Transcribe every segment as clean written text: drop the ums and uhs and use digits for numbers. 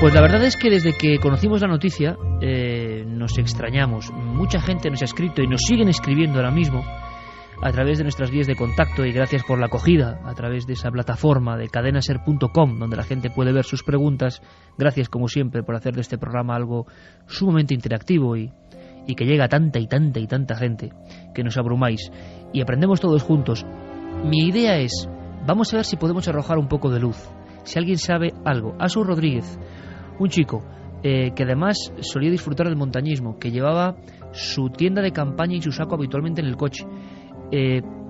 Pues la verdad es que desde que conocimos la noticia nos extrañamos. Mucha gente nos ha escrito y nos siguen escribiendo ahora mismo a través de nuestras vías de contacto, y gracias por la acogida a través de esa plataforma de cadenaser.com, donde la gente puede ver sus preguntas. Gracias, como siempre, por hacer de este programa algo sumamente interactivo y que llega a tanta gente, que nos abrumáis y aprendemos todos juntos. Mi idea es, vamos a ver si podemos arrojar un poco de luz, si alguien sabe algo. Asu Rodríguez, un chico que además solía disfrutar del montañismo, que llevaba su tienda de campaña y su saco habitualmente en el coche.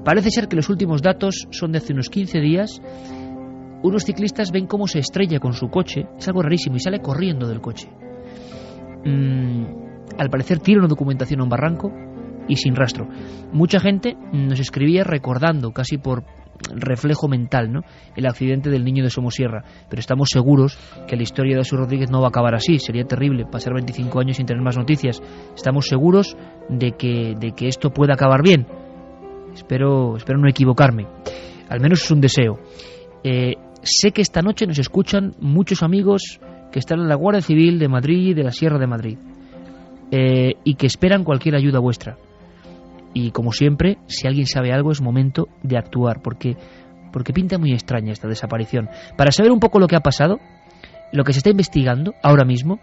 Parece ser que los últimos datos son de hace unos 15 días. Unos ciclistas ven cómo se estrella con su coche, es algo rarísimo, y sale corriendo del coche. Al parecer tira una documentación a un barranco y sin rastro. Mucha gente nos escribía recordando, casi por reflejo mental, ¿no?, el accidente del niño de Somosierra, pero estamos seguros que la historia de Asu Rodríguez no va a acabar así. Sería terrible pasar 25 años sin tener más noticias. Estamos seguros de que esto pueda acabar bien. Espero no equivocarme, al menos es un deseo. Sé que esta noche nos escuchan muchos amigos que están en la Guardia Civil de Madrid y de la Sierra de Madrid, y que esperan cualquier ayuda vuestra. Y como siempre, si alguien sabe algo, es momento de actuar, porque pinta muy extraña esta desaparición. Para saber un poco lo que ha pasado, lo que se está investigando ahora mismo,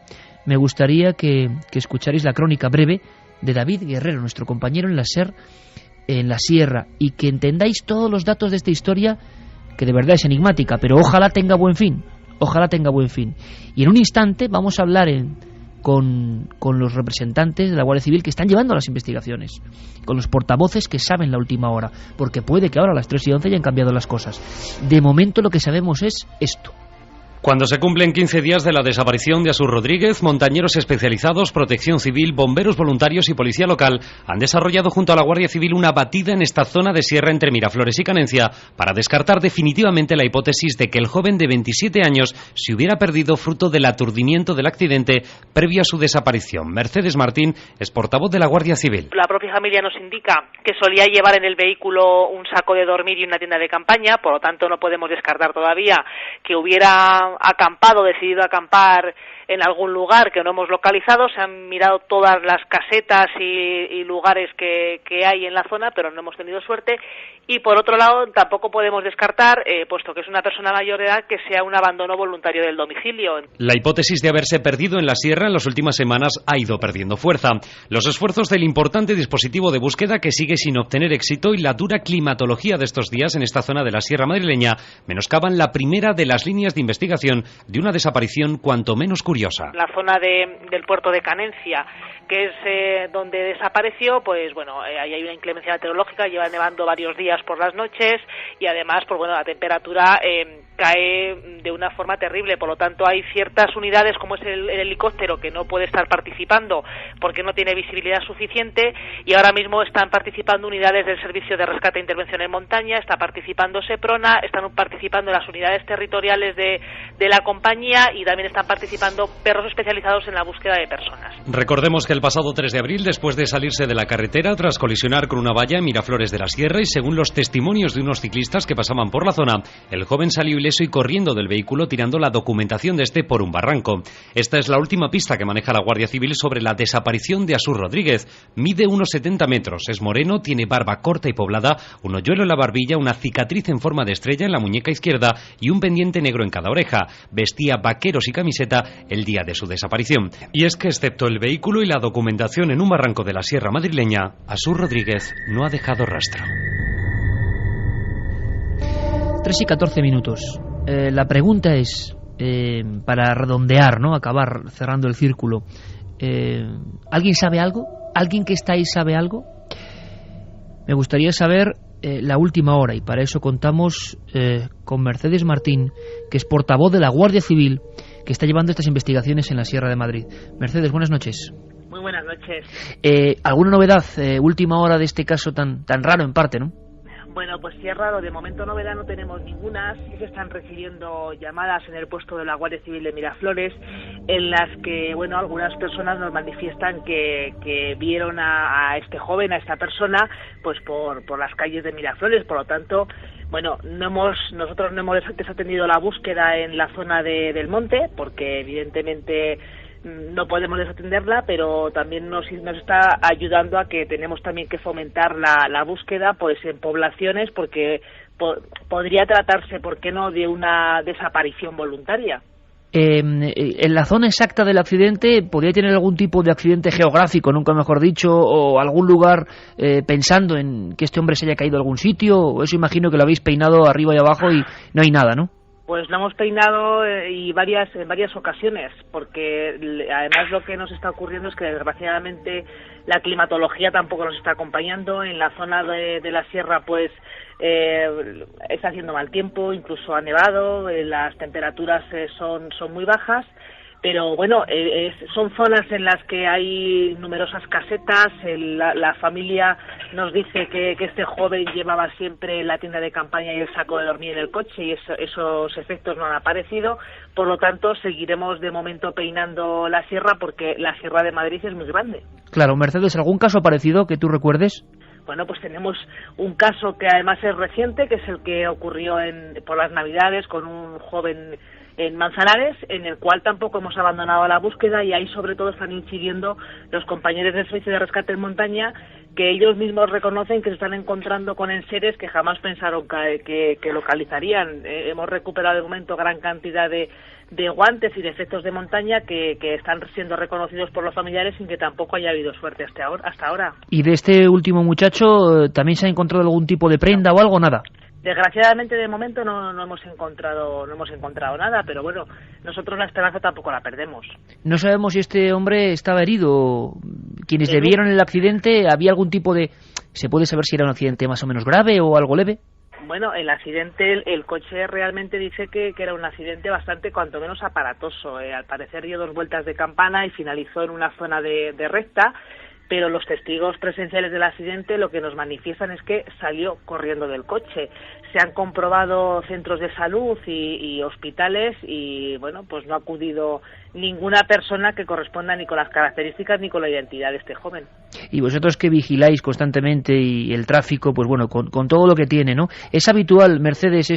me gustaría que escucharais la crónica breve de David Guerrero, nuestro compañero en la SER, en la Sierra, y que entendáis todos los datos de esta historia, que de verdad es enigmática, pero ojalá tenga buen fin. Y en un instante vamos a hablar con los representantes de la Guardia Civil que están llevando las investigaciones, con los portavoces que saben la última hora, porque puede que ahora a las 3:11 hayan cambiado las cosas. De momento lo que sabemos es esto. Cuando se cumplen 15 días de la desaparición de Asu Rodríguez, montañeros especializados, protección civil, bomberos voluntarios y policía local han desarrollado junto a la Guardia Civil una batida en esta zona de sierra entre Miraflores y Canencia para descartar definitivamente la hipótesis de que el joven de 27 años se hubiera perdido fruto del aturdimiento del accidente previo a su desaparición. Mercedes Martín es portavoz de la Guardia Civil. La propia familia nos indica que solía llevar en el vehículo un saco de dormir y una tienda de campaña, por lo tanto no podemos descartar todavía que hubiera decidido acampar en algún lugar que no hemos localizado. Se han mirado todas las casetas y lugares que hay en la zona, pero no hemos tenido suerte. Y por otro lado, tampoco podemos descartar, puesto que es una persona mayor de edad, que sea un abandono voluntario del domicilio. La hipótesis de haberse perdido en la sierra en las últimas semanas ha ido perdiendo fuerza. Los esfuerzos del importante dispositivo de búsqueda, que sigue sin obtener éxito, y la dura climatología de estos días en esta zona de la sierra madrileña menoscaban la primera de las líneas de investigación de una desaparición cuanto menos curiosa. La zona del puerto de Canencia, que es donde desapareció, pues bueno, ahí hay una inclemencia meteorológica, lleva nevando varios días por las noches y además, pues bueno, la temperatura cae de una forma terrible. Por lo tanto, hay ciertas unidades, como es el helicóptero, que no puede estar participando porque no tiene visibilidad suficiente, y ahora mismo están participando unidades del Servicio de Rescate e Intervención en Montaña, está participando Seprona, están participando las unidades territoriales de la compañía, y también están participando perros especializados en la búsqueda de personas. Recordemos que el pasado 3 de abril, después de salirse de la carretera tras colisionar con una valla en Miraflores de la Sierra, y según los testimonios de unos ciclistas que pasaban por la zona, el joven salió ileso y corriendo del vehículo, tirando la documentación de este por un barranco. Esta es la última pista que maneja la Guardia Civil sobre la desaparición de Asu Rodríguez. Mide unos 70 metros, es moreno, tiene barba corta y poblada, un hoyuelo en la barbilla, una cicatriz en forma de estrella en la muñeca izquierda y un pendiente negro en cada oreja. Vestía vaqueros y camiseta el día de su desaparición. Y es que, excepto el vehículo y la documentación en un barranco de la sierra madrileña, Asu Rodríguez no ha dejado rastro. 3:14. La pregunta es, para redondear, ¿no?, acabar cerrando el círculo, ¿alguien sabe algo? ¿Alguien que está ahí sabe algo? Me gustaría saber la última hora, y para eso contamos con Mercedes Martín, que es portavoz de la Guardia Civil, que está llevando estas investigaciones en la Sierra de Madrid. Mercedes, buenas noches. Muy buenas noches. ¿Alguna novedad, última hora de este caso tan raro en parte, no? Bueno, pues sí es raro, de momento novedad no tenemos ninguna. Sí se están recibiendo llamadas en el puesto de la Guardia Civil de Miraflores, en las que, bueno, algunas personas nos manifiestan que vieron a este joven, a esta persona, pues por las calles de Miraflores. Por lo tanto, Bueno, nosotros no hemos desatendido la búsqueda en la zona del monte, porque evidentemente no podemos desatenderla, pero también nos está ayudando a que tenemos también que fomentar la búsqueda pues en poblaciones, porque podría tratarse, ¿por qué no?, de una desaparición voluntaria. En la zona exacta del accidente, ¿podría tener algún tipo de accidente geográfico, nunca mejor dicho, o algún lugar pensando en que este hombre se haya caído a algún sitio? O eso imagino que lo habéis peinado arriba y abajo y no hay nada, ¿no? Pues lo hemos peinado en varias ocasiones, porque además lo que nos está ocurriendo es que desgraciadamente la climatología tampoco nos está acompañando. En la zona de la sierra pues está haciendo mal tiempo, incluso ha nevado, las temperaturas son muy bajas, pero bueno, son zonas en las que hay numerosas casetas. La familia nos dice que este joven llevaba siempre la tienda de campaña y el saco de dormir en el coche, y esos efectos no han aparecido. Por lo tanto, seguiremos de momento peinando la sierra, porque la Sierra de Madrid es muy grande. Claro, Mercedes, ¿algún caso parecido que tú recuerdes? Bueno, pues tenemos un caso que además es reciente, que es el que ocurrió por las Navidades con un joven en Manzanares, en el cual tampoco hemos abandonado la búsqueda, y ahí sobre todo están incidiendo los compañeros del Servicio de Rescate en Montaña, que ellos mismos reconocen que se están encontrando con enseres que jamás pensaron que localizarían. Hemos recuperado de momento gran cantidad de guantes y de efectos de montaña que están siendo reconocidos por los familiares sin que tampoco haya habido suerte hasta ahora. ¿Y de este último muchacho también se ha encontrado algún tipo de prenda o algo? Nada. Desgraciadamente de momento no hemos encontrado nada, pero bueno, nosotros la esperanza tampoco la perdemos. No sabemos si este hombre estaba herido. Quienes le vieron el accidente, ¿había algún tipo de...? ¿Se puede saber si era un accidente más o menos grave o algo leve? Bueno, el accidente, el coche realmente dice que era un accidente bastante, cuanto menos aparatoso. Al parecer dio 2 vueltas de campana y finalizó en una zona de recta, pero los testigos presenciales del accidente lo que nos manifiestan es que salió corriendo del coche. Se han comprobado centros de salud y hospitales, y bueno, pues no ha acudido ninguna persona que corresponda ni con las características ni con la identidad de este joven. Y vosotros que vigiláis constantemente y el tráfico, pues bueno, con todo lo que tiene, ¿no? ¿Es habitual, Mercedes,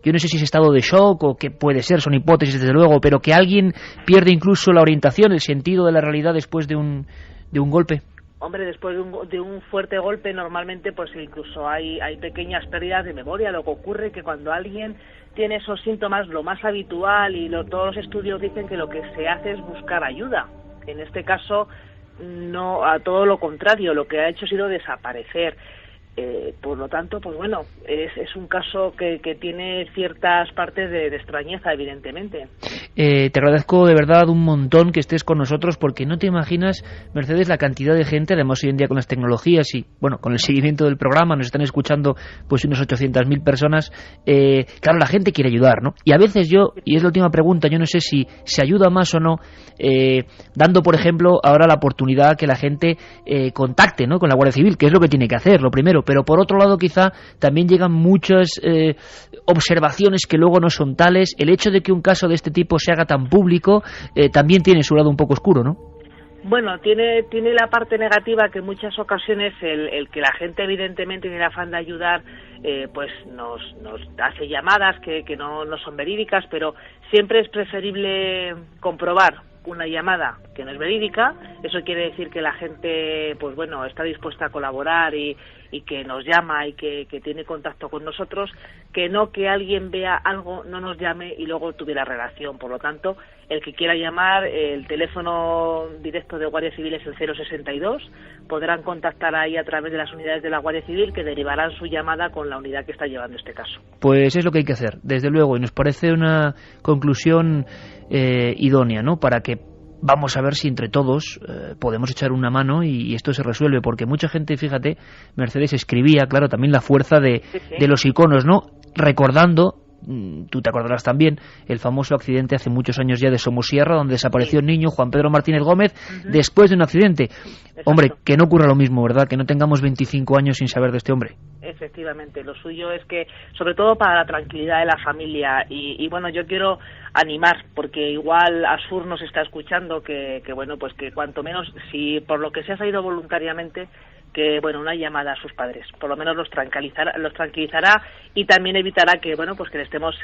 yo no sé si es estado de shock o qué puede ser, son hipótesis desde luego, pero que alguien pierde incluso la orientación, el sentido de la realidad después de un golpe? Hombre, después de un fuerte golpe normalmente pues incluso hay pequeñas pérdidas de memoria. Lo que ocurre es que cuando alguien tiene esos síntomas, lo más habitual, y todos los estudios dicen que lo que se hace es buscar ayuda. En este caso, no, a todo lo contrario, lo que ha hecho ha sido desaparecer. Por lo tanto, pues bueno, es un caso que tiene ciertas partes de extrañeza, evidentemente. Te agradezco de verdad un montón que estés con nosotros, porque no te imaginas, Mercedes, la cantidad de gente, además hoy en día con las tecnologías y bueno, con el seguimiento del programa, nos están escuchando pues unos 800.000 personas. Claro, la gente quiere ayudar, ¿no? Y a veces y es la última pregunta, yo no sé si se ayuda más o no, dando, por ejemplo, ahora la oportunidad que la gente contacte, ¿no?, con la Guardia Civil, que es lo que tiene que hacer, lo primero. Pero por otro lado quizá también llegan muchas observaciones que luego no son tales. El hecho de que un caso de este tipo se haga tan público también tiene su lado un poco oscuro, ¿no? Bueno, tiene la parte negativa, que en muchas ocasiones el que la gente evidentemente tiene el afán de ayudar, pues nos hace llamadas que no son verídicas, pero siempre es preferible comprobar una llamada que no es verídica. Eso quiere decir que la gente pues bueno, está dispuesta a colaborar y que nos llama y que tiene contacto con nosotros, que no que alguien vea algo, no nos llame y luego tuviera relación. Por lo tanto, el que quiera llamar, el teléfono directo de Guardia Civil es el 062, podrán contactar ahí a través de las unidades de la Guardia Civil, que derivarán su llamada con la unidad que está llevando este caso. Pues es lo que hay que hacer, desde luego, y nos parece una conclusión idónea, ¿no?, para que vamos a ver si entre todos podemos echar una mano y esto se resuelve, porque mucha gente, fíjate, Mercedes, escribía, claro, también la fuerza de los iconos, ¿no?, recordando, tú te acordarás también, el famoso accidente hace muchos años ya de Somosierra, donde desapareció el niño Juan Pedro Martínez Gómez después de un accidente. Exacto. Hombre, que no ocurra lo mismo, ¿verdad?, que no tengamos 25 años sin saber de este hombre. Efectivamente, lo suyo es que, sobre todo para la tranquilidad de la familia, y bueno, yo quiero animar, porque igual Asur nos está escuchando, que bueno, pues que cuanto menos, si por lo que sea ha ido voluntariamente, que bueno, una llamada a sus padres, por lo menos los tranquilizará y también evitará que bueno, pues que le estemos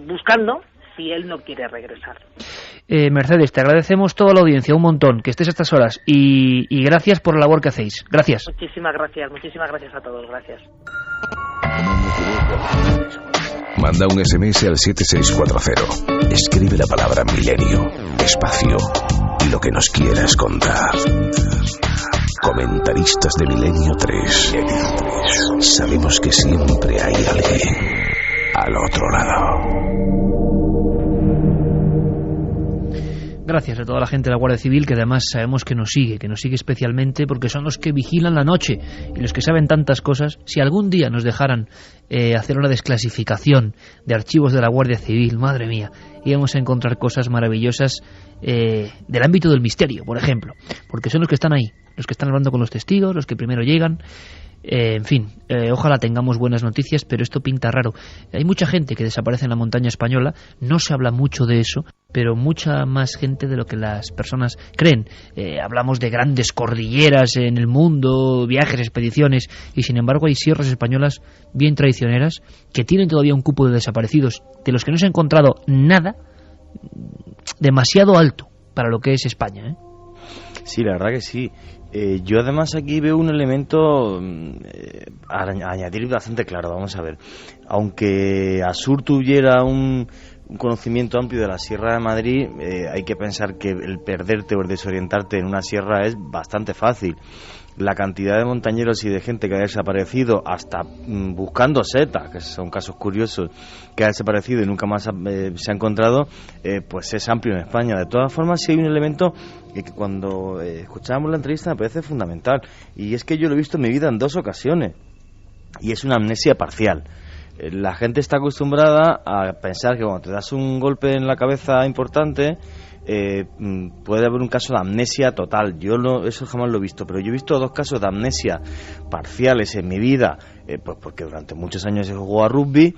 buscando si él no quiere regresar. Mercedes, te agradecemos toda la audiencia, un montón, que estés a estas horas y gracias por la labor que hacéis. Gracias. Muchísimas gracias a todos, gracias. Manda un SMS al 7640. Escribe la palabra milenio, espacio y lo que nos quieras contar. Comentaristas de Milenio 3. Sabemos que siempre hay alguien al otro lado. Gracias a toda la gente de la Guardia Civil, que además sabemos que nos sigue especialmente porque son los que vigilan la noche y los que saben tantas cosas. Si algún día nos dejaran hacer una desclasificación de archivos de la Guardia Civil, madre mía, íbamos a encontrar cosas maravillosas del ámbito del misterio, por ejemplo, porque son los que están ahí, los que están hablando con los testigos, los que primero llegan. En fin, ojalá tengamos buenas noticias, pero esto pinta raro. Hay mucha gente que desaparece en la montaña española, no se habla mucho de eso, pero mucha más gente de lo que las personas creen. Hablamos de grandes cordilleras en el mundo, viajes, expediciones, y sin embargo hay sierras españolas bien traicioneras que tienen todavía un cupo de desaparecidos, de los que no se ha encontrado nada, demasiado alto para lo que es España, ¿eh? Sí, la verdad que sí. Yo además aquí veo un elemento a añadir bastante claro. Vamos a ver, aunque Asur tuviera un conocimiento amplio de la Sierra de Madrid, hay que pensar que el perderte o el desorientarte en una sierra es bastante fácil. La cantidad de montañeros y de gente que ha desaparecido, hasta buscando setas, que son casos curiosos, que ha desaparecido y nunca más se ha encontrado, pues es amplio en España. De todas formas, sí hay un elemento que cuando escuchábamos la entrevista me parece fundamental, y es que yo lo he visto en mi vida en 2 ocasiones, y es una amnesia parcial. La gente está acostumbrada a pensar que cuando te das un golpe en la cabeza importante, puede haber un caso de amnesia total. Yo eso jamás lo he visto, pero yo he visto 2 casos de amnesia parciales en mi vida, pues porque durante muchos años he jugado a rugby,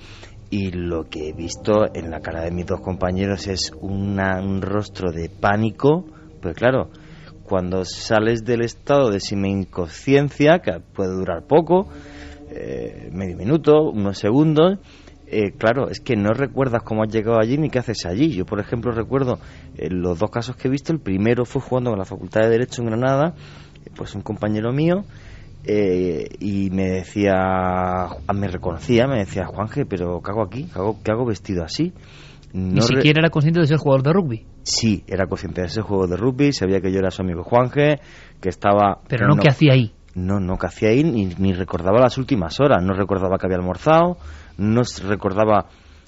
y lo que he visto en la cara de mis 2 compañeros es un rostro de pánico. Pues claro, cuando sales del estado de semi-inconsciencia, que puede durar poco, medio minuto, unos segundos, claro, es que no recuerdas cómo has llegado allí ni qué haces allí. Yo, por ejemplo, recuerdo los 2 casos que he visto. El primero fue jugando en la Facultad de Derecho en Granada, pues un compañero mío, y me decía, me reconocía, me decía: Juanje, pero ¿qué hago aquí? ¿Qué hago vestido así? Ni siquiera era consciente de ser jugador de rugby. Sí, era consciente de ser jugador de rugby, sabía que yo era su amigo Juanje, que estaba... Pero no, ¿qué hacía ahí? No, ¿qué hacía ahí? Ni recordaba las últimas horas, no recordaba que había almorzado, no recordaba...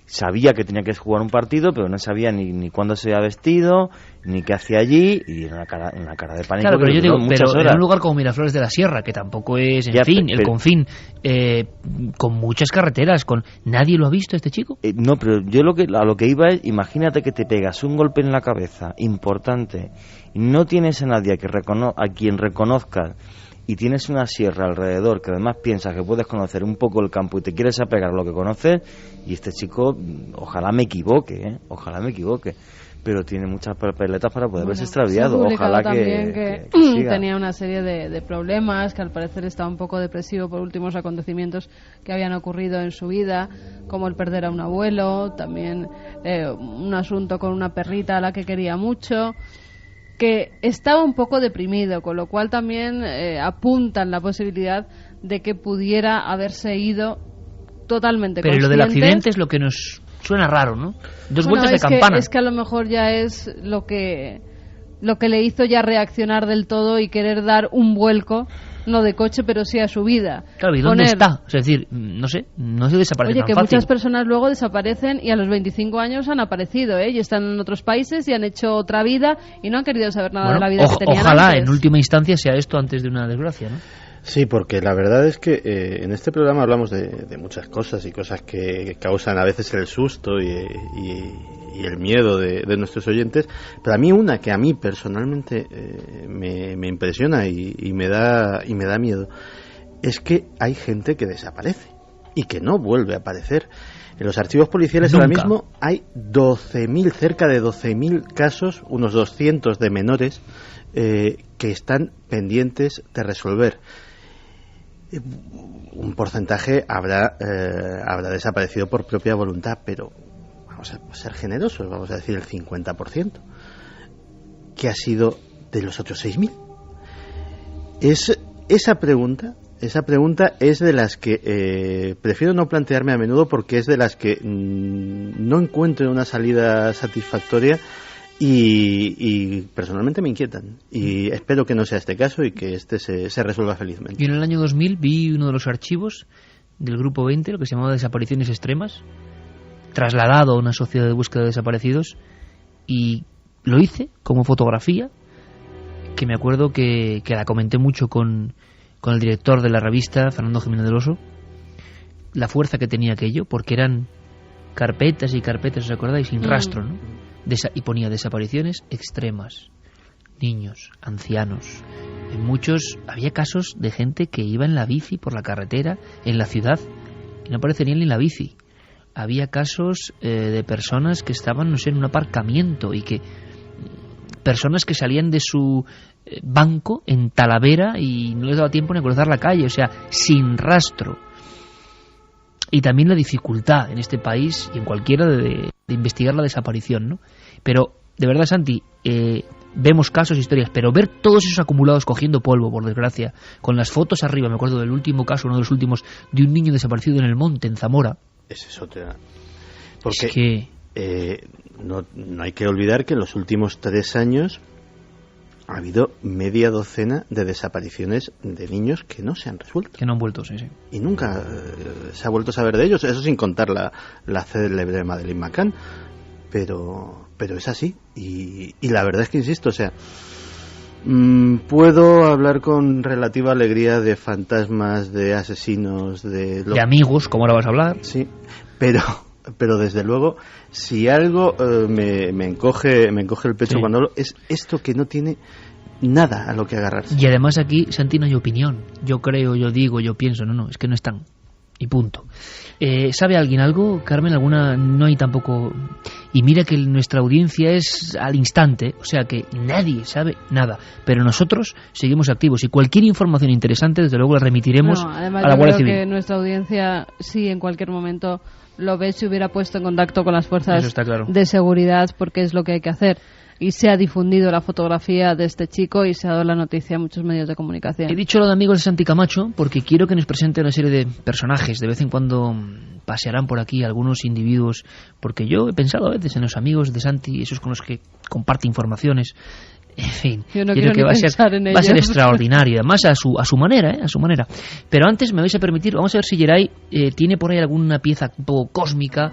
Sabía que tenía que jugar un partido, pero no sabía ni cuándo se había vestido, ni qué hacía allí, y en una cara de pánico. Claro, pero yo digo, pero horas. En un lugar como Miraflores de la Sierra, que tampoco es, el Confín, con muchas carreteras, ¿nadie lo ha visto este chico? No, pero yo a lo que iba es, imagínate que te pegas un golpe en la cabeza importante, y no tienes a nadie a quien reconozcas, y tienes una sierra alrededor que además piensas que puedes conocer un poco el campo y te quieres apegar a lo que conoces, y este chico, ojalá me equivoque, pero tiene muchas papeletas para poder verse extraviado. Ojalá que tenía una serie de problemas, que al parecer estaba un poco depresivo por últimos acontecimientos que habían ocurrido en su vida, como el perder a un abuelo, también un asunto con una perrita a la que quería mucho, que estaba un poco deprimido, con lo cual también apuntan la posibilidad de que pudiera haberse ido totalmente consciente. Pero lo del accidente es lo que nos suena raro, ¿no? 2 vueltas de campana. Es que a lo mejor ya es lo que le hizo ya reaccionar del todo y querer dar un vuelco, no de coche, pero sí a su vida. Claro, ¿y dónde está? Es decir, no se desaparece tan fácil. Oye, que muchas personas luego desaparecen y a los 25 años han aparecido, y están en otros países y han hecho otra vida y no han querido saber nada de la vida que tenían ojalá antes. En última instancia sea esto antes de una desgracia, ¿no? Sí, porque la verdad es que en este programa hablamos de muchas cosas, y cosas que causan a veces el susto y el miedo de nuestros oyentes, pero a mí una que a mí personalmente me impresiona y me da miedo es que hay gente que desaparece y que no vuelve a aparecer. En los archivos policiales ahora mismo hay cerca de 12.000 casos, unos 200 de menores que están pendientes de resolver. un porcentaje habrá desaparecido por propia voluntad, pero vamos a ser generosos, vamos a decir el 50%. ¿Qué ha sido de los otros 6.000? Esa pregunta es de las que prefiero no plantearme a menudo, porque es de las que no encuentro una salida satisfactoria y personalmente me inquietan, y espero que no sea este caso y que este se resuelva felizmente. Yo en el año 2000 vi uno de los archivos del Grupo 20, lo que se llamaba Desapariciones Extremas, trasladado a una sociedad de búsqueda de desaparecidos, y lo hice como fotografía, que me acuerdo que la comenté mucho con el director de la revista, Fernando Jiménez del Oso, la fuerza que tenía aquello, porque eran carpetas y carpetas, ¿os acordáis? Sin rastro, ¿no? Y ponía desapariciones extremas, niños, ancianos. En muchos había casos de gente que iba en la bici por la carretera en la ciudad y no aparecía ni en la bici. Había casos de personas que estaban, no sé, en un aparcamiento, y que personas que salían de su banco en Talavera y no les daba tiempo ni a cruzar la calle, o sea, sin rastro. Y también la dificultad en este país y en cualquiera de investigar la desaparición, ¿no? Pero, de verdad, Santi, vemos casos, historias, pero ver todos esos acumulados cogiendo polvo, por desgracia, con las fotos arriba, me acuerdo del último caso, uno de los últimos, de un niño desaparecido en el monte, en Zamora. Esa es otra. Porque es que no hay que olvidar que en los últimos 3 años ha habido media docena de desapariciones de niños que no se han resuelto. Que no han vuelto, sí. Y nunca se ha vuelto a saber de ellos, eso sin contar la célebre Madeleine McCann. Pero es así. Y la verdad es que, insisto, o sea, puedo hablar con relativa alegría de fantasmas, de asesinos, de amigos, como ahora vas a hablar. Sí, pero desde luego, si algo me encoge el pecho, sí, cuando hablo, es esto, que no tiene nada a lo que agarrarse. Y además aquí, Santi, no hay opinión. Yo creo, yo digo, yo pienso. No, es que no están. Y punto. ¿Sabe alguien algo, Carmen? ¿Alguna? No hay tampoco. Y mira que nuestra audiencia es al instante, o sea que nadie sabe nada, pero nosotros seguimos activos y cualquier información interesante, desde luego, la remitiremos a la Guardia Civil. Que nuestra audiencia sí en cualquier momento lo ve, se hubiera puesto en contacto con las fuerzas de seguridad, porque es lo que hay que hacer. Y se ha difundido la fotografía de este chico y se ha dado la noticia a muchos medios de comunicación. He dicho lo de amigos de Santi Camacho porque quiero que nos presente una serie de personajes. De vez en cuando pasearán por aquí algunos individuos, porque yo he pensado a veces en los amigos de Santi, esos con los que comparte informaciones. En fin, yo no creo que va a ser extraordinario, además a su manera, a su manera. Pero antes me vais a permitir, vamos a ver si Geray tiene por ahí alguna pieza un poco cósmica,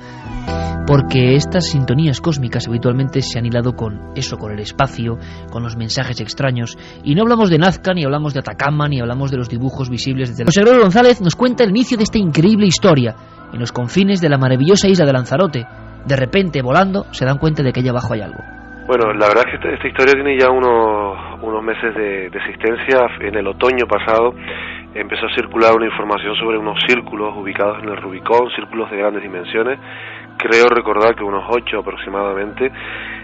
porque estas sintonías cósmicas habitualmente se han hilado con eso, con el espacio, con los mensajes extraños. Y no hablamos de Nazca, ni hablamos de Atacama, ni hablamos de los dibujos visibles de José Gregorio González nos cuenta el inicio de esta increíble historia en los confines de la maravillosa isla de Lanzarote. De repente, volando, se dan cuenta de que allá abajo hay algo. Bueno, la verdad es que esta historia tiene ya unos meses de existencia. En el otoño pasado empezó a circular una información sobre unos círculos ubicados en el Rubicón, círculos de grandes dimensiones, creo recordar que unos 8 aproximadamente,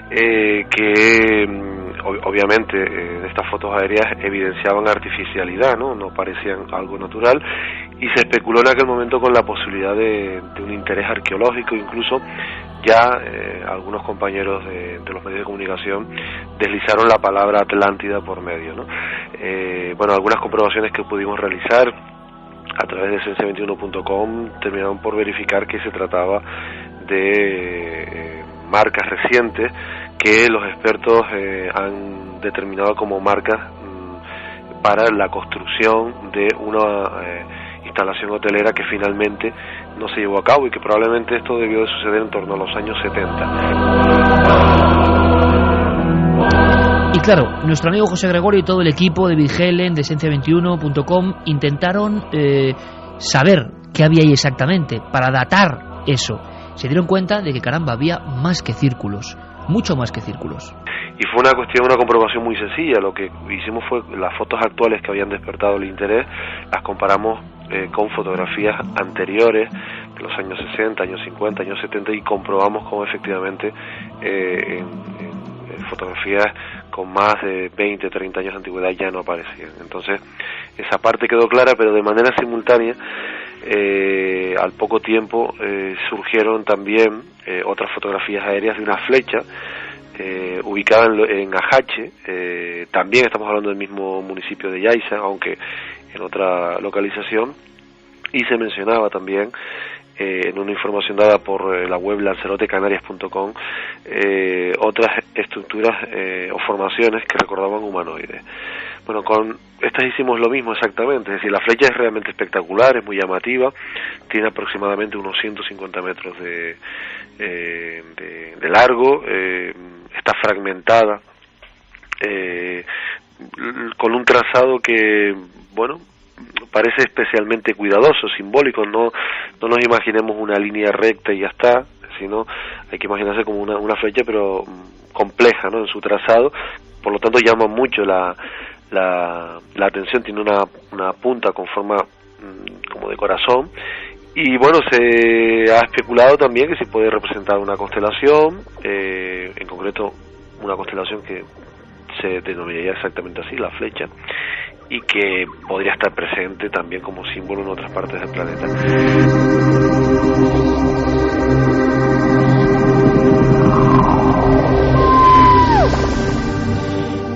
que obviamente de estas fotos aéreas evidenciaban artificialidad, no parecían algo natural, y se especuló en aquel momento con la posibilidad de un interés arqueológico. Incluso ya algunos compañeros de los medios de comunicación deslizaron la palabra Atlántida por medio, bueno, algunas comprobaciones que pudimos realizar a través de ciencia21.com terminaron por verificar que se trataba de marcas recientes que los expertos han determinado como marcas para la construcción de una instalación hotelera que finalmente no se llevó a cabo, y que probablemente esto debió de suceder en torno a los años 70. Y claro, nuestro amigo José Gregorio y todo el equipo de Big Helen, de Ciencia21.com, intentaron saber qué había ahí exactamente, para datar eso. Se dieron cuenta de que, caramba, había más que círculos, mucho más que círculos. Y fue una comprobación muy sencilla. Lo que hicimos fue las fotos actuales que habían despertado el interés, las comparamos con fotografías anteriores de los años 60, años 50, años 70, y comprobamos cómo efectivamente en fotografías con más de 20, 30 años de antigüedad ya no aparecían. Entonces esa parte quedó clara, pero de manera simultánea, al poco tiempo, surgieron también otras fotografías aéreas de una flecha ubicada en Ajache. También estamos hablando del mismo municipio de Yaiza, aunque en otra localización, y se mencionaba también en una información dada por la web lanzarotecanarias.com otras estructuras o formaciones que recordaban humanoides. Bueno, con estas hicimos lo mismo exactamente, es decir, la flecha es realmente espectacular, es muy llamativa, tiene aproximadamente unos 150 metros de largo, está fragmentada, con un trazado que, bueno, parece especialmente cuidadoso, simbólico. No nos imaginemos una línea recta y ya está, sino hay que imaginarse como una flecha, pero compleja, ¿no?, en su trazado. Por lo tanto llama mucho la atención. Tiene una punta con forma como de corazón, y bueno, se ha especulado también que se puede representar una constelación, en concreto una constelación que se denominaría exactamente así, la flecha, y que podría estar presente también como símbolo en otras partes del planeta.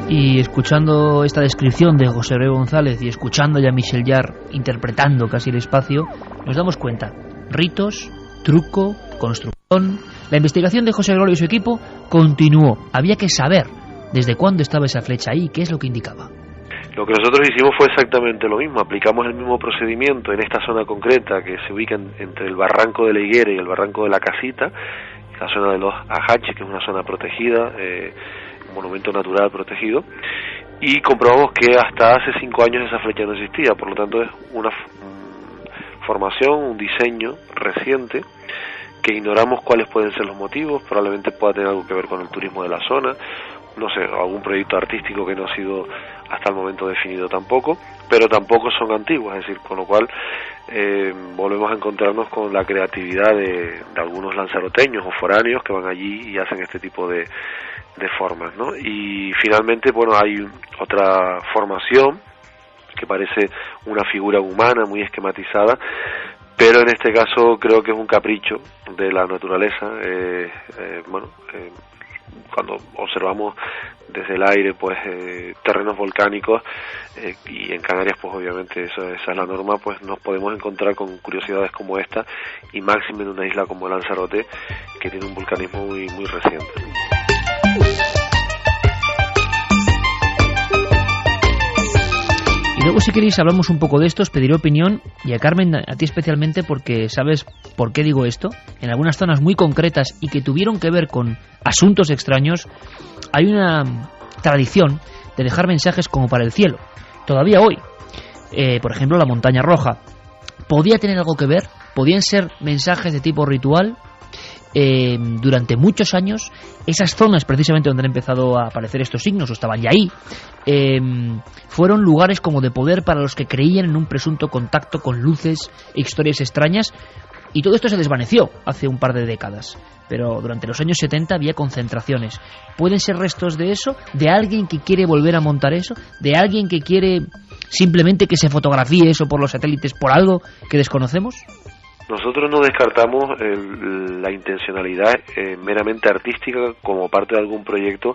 Y escuchando esta descripción de José Gregorio González y escuchando ya a Michel Jarre interpretando casi el espacio, nos damos cuenta: ritos, truco, construcción. La investigación de José Gregorio y su equipo continuó. Había que saber desde cuándo estaba esa flecha ahí, qué es lo que indicaba. Lo que nosotros hicimos fue exactamente lo mismo. Aplicamos el mismo procedimiento en esta zona concreta que se ubica entre el barranco de la Higuera y el barranco de la Casita, la zona de los Ajaches, que es una zona protegida, un monumento natural protegido, y comprobamos que hasta hace 5 años esa flecha no existía. Por lo tanto, es una formación, un diseño reciente que ignoramos cuáles pueden ser los motivos. Probablemente pueda tener algo que ver con el turismo de la zona, no sé, algún proyecto artístico que no ha sido hasta el momento definido tampoco, pero tampoco son antiguas, es decir, con lo cual volvemos a encontrarnos con la creatividad de algunos lanzaroteños o foráneos que van allí y hacen este tipo de formas, ¿no? Y finalmente, bueno, hay otra formación que parece una figura humana muy esquematizada, pero en este caso creo que es un capricho de la naturaleza. Cuando observamos desde el aire, pues terrenos volcánicos, y en Canarias, pues obviamente esa es la norma, pues nos podemos encontrar con curiosidades como esta, y máxime en una isla como Lanzarote, que tiene un vulcanismo muy, muy reciente. Y luego, si queréis, hablamos un poco de esto, os pediré opinión, y a Carmen, a ti especialmente, porque sabes por qué digo esto. En algunas zonas muy concretas y que tuvieron que ver con asuntos extraños, hay una tradición de dejar mensajes como para el cielo. Todavía hoy, por ejemplo, la Montaña Roja, ¿podía tener algo que ver? ¿Podían ser mensajes de tipo ritual? Durante muchos años, esas zonas precisamente donde han empezado a aparecer estos signos, o estaban ya ahí, fueron lugares como de poder para los que creían en un presunto contacto con luces e historias extrañas, y todo esto se desvaneció hace un par de décadas. Pero durante los años 70 había concentraciones. ¿Pueden ser restos de eso? ¿De alguien que quiere volver a montar eso? ¿De alguien que quiere simplemente que se fotografíe eso por los satélites por algo que desconocemos? Nosotros no descartamos la intencionalidad meramente artística como parte de algún proyecto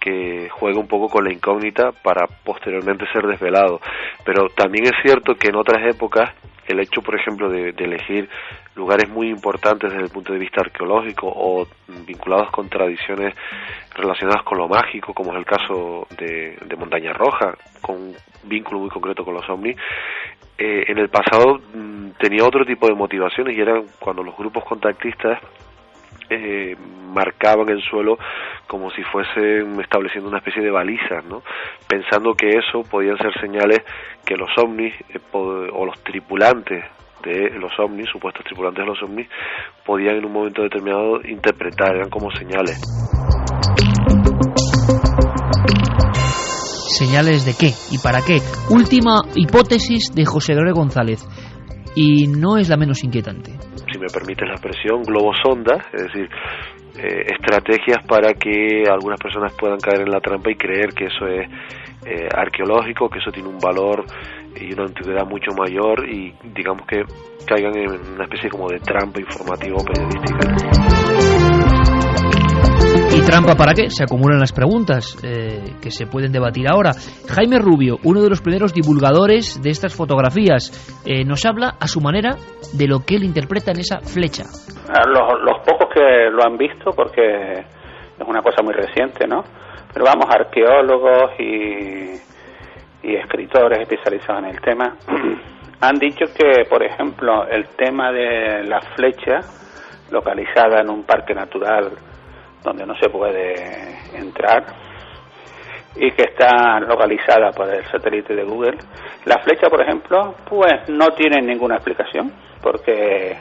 que juega un poco con la incógnita para posteriormente ser desvelado. Pero también es cierto que en otras épocas el hecho, por ejemplo, de elegir lugares muy importantes desde el punto de vista arqueológico o vinculados con tradiciones relacionadas con lo mágico, como es el caso de Montaña Roja, con un vínculo muy concreto con los ovnis, en el pasado tenía otro tipo de motivaciones, y eran cuando los grupos contactistas marcaban el suelo como si fuesen estableciendo una especie de balizas, ¿no?, pensando que eso podían ser señales que los ovnis o los tripulantes de los ovnis, supuestos tripulantes de los ovnis, podían en un momento determinado interpretar, eran como señales. ¿Señales de qué? ¿Y para qué? Última hipótesis de José Gregorio González, y no es la menos inquietante. Si me permites la expresión, globosondas, es decir, estrategias para que algunas personas puedan caer en la trampa y creer que eso es arqueológico, que eso tiene un valor y una antigüedad mucho mayor, y digamos que caigan en una especie como de trampa informativa o periodística. ¿Y trampa para qué? Se acumulan las preguntas que se pueden debatir ahora. Jaime Rubio, uno de los primeros divulgadores de estas fotografías, nos habla a su manera de lo que él interpreta en esa flecha. Los pocos que lo han visto, porque es una cosa muy reciente, ¿no? Pero vamos, arqueólogos y escritores especializados en el tema han dicho que, por ejemplo, el tema de la flecha localizada en un parque natural donde no se puede entrar y que está localizada por el satélite de Google, la flecha, por ejemplo, pues no tiene ninguna explicación, porque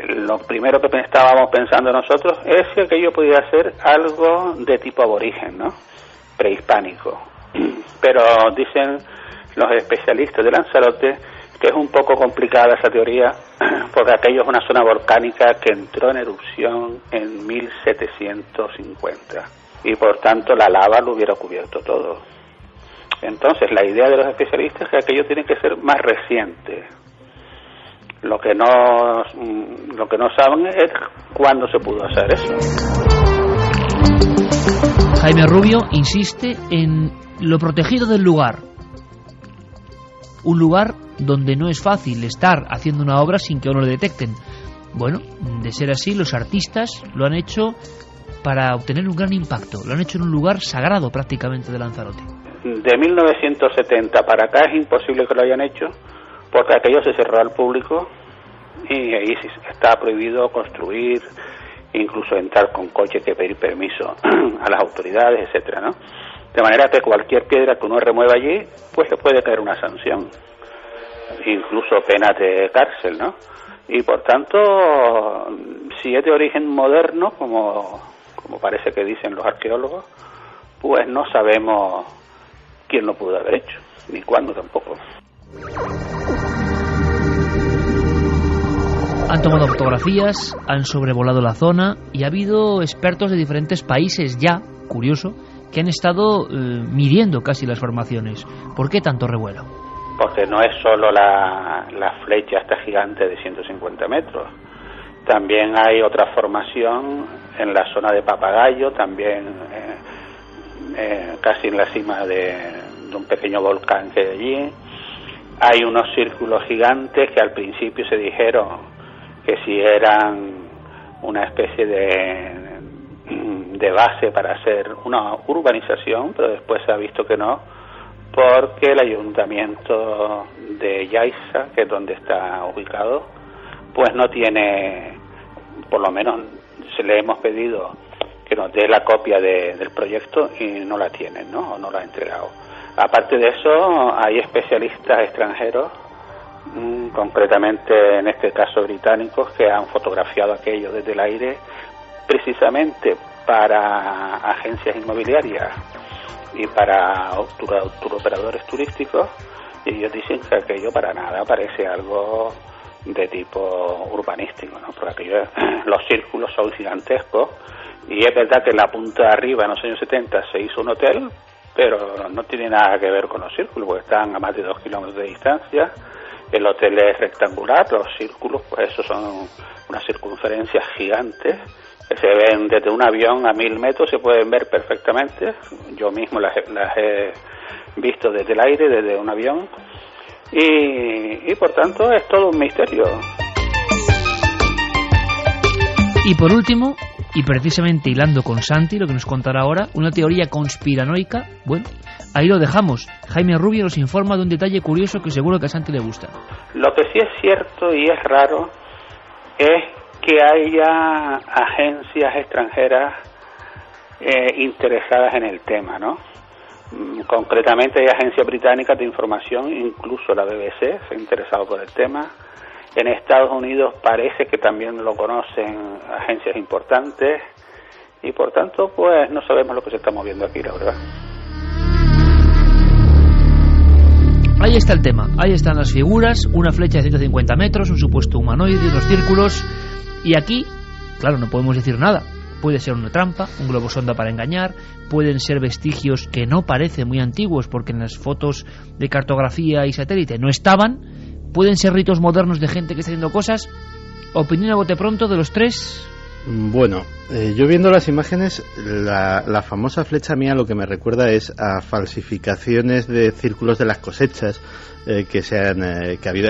lo primero que estábamos pensando nosotros es que aquello podía ser algo de tipo aborigen, ¿no? Prehispánico. Pero dicen los especialistas de Lanzarote que es un poco complicada esa teoría, porque aquello es una zona volcánica que entró en erupción en 1750 y por tanto la lava lo hubiera cubierto todo. Entonces la idea de los especialistas es que aquello tiene que ser más reciente. Lo que no saben es cuándo se pudo hacer eso. Jaime Rubio insiste en lo protegido del lugar. Un lugar donde no es fácil estar haciendo una obra sin que uno lo detecten. Bueno, de ser así, los artistas lo han hecho para obtener un gran impacto. Lo han hecho en un lugar sagrado prácticamente de Lanzarote. De 1970 para acá es imposible que lo hayan hecho, porque aquello se cerró al público y ahí está prohibido construir, incluso entrar con coche, que pedir permiso a las autoridades, etcétera, ¿no? De manera que cualquier piedra que uno remueva allí, pues le puede caer una sanción, incluso pena de cárcel, ¿no? Y por tanto, si es de origen moderno, como parece que dicen los arqueólogos, pues no sabemos quién lo pudo haber hecho, ni cuándo tampoco. Han tomado fotografías, han sobrevolado la zona y ha habido expertos de diferentes países ya, curioso, que han estado midiendo casi las formaciones. ¿Por qué tanto revuelo? Porque no es solo la flecha esta gigante de 150 metros. También hay otra formación en la zona de Papagayo, también casi en la cima de un pequeño volcán que hay allí. Hay unos círculos gigantes que al principio se dijeron que si eran una especie de base para hacer una urbanización, pero después se ha visto que no, porque el ayuntamiento de Yaiza, que es donde está ubicado, pues no tiene, por lo menos se le hemos pedido que nos dé la copia del proyecto y no la tienen, ¿no? O no la ha entregado. Aparte de eso, hay especialistas extranjeros, concretamente en este caso británicos, que han fotografiado aquello desde el aire precisamente para agencias inmobiliarias y para turoperadores turísticos, y ellos dicen que aquello para nada parece algo de tipo urbanístico, ¿no? Porque aquello, los círculos son gigantescos, y es verdad que en la punta de arriba en los años 70 se hizo un hotel, pero no tiene nada que ver con los círculos, porque están a más de 2 kilómetros de distancia. El hotel es rectangular, los círculos, pues esos son unas circunferencias gigantes que se ven desde un avión a 1000 metros, se pueden ver perfectamente. Yo mismo las he visto desde el aire, desde un avión, y por tanto es todo un misterio. Y por último, y precisamente hilando con Santi, lo que nos contará ahora, una teoría conspiranoica. Bueno, ahí lo dejamos. Jaime Rubio nos informa de un detalle curioso que seguro que a Santi le gusta. Lo que sí es cierto y es raro es que haya agencias extranjeras interesadas en el tema, ¿no? Concretamente hay agencias británicas de información, incluso la BBC se ha interesado por el tema. En Estados Unidos parece que también lo conocen agencias importantes, y por tanto pues no sabemos lo que se está moviendo aquí, la verdad. Ahí está el tema, ahí están las figuras, una flecha de 150 metros, un supuesto humanoide, unos círculos, y aquí claro, no podemos decir nada. Puede ser una trampa, un globo sonda para engañar, pueden ser vestigios que no parecen muy antiguos porque en las fotos de cartografía y satélite no estaban, pueden ser ritos modernos de gente que está haciendo cosas. Opinión a bote pronto de los tres. Bueno, yo viendo las imágenes, la famosa flecha mía lo que me recuerda es a falsificaciones de círculos de las cosechas, que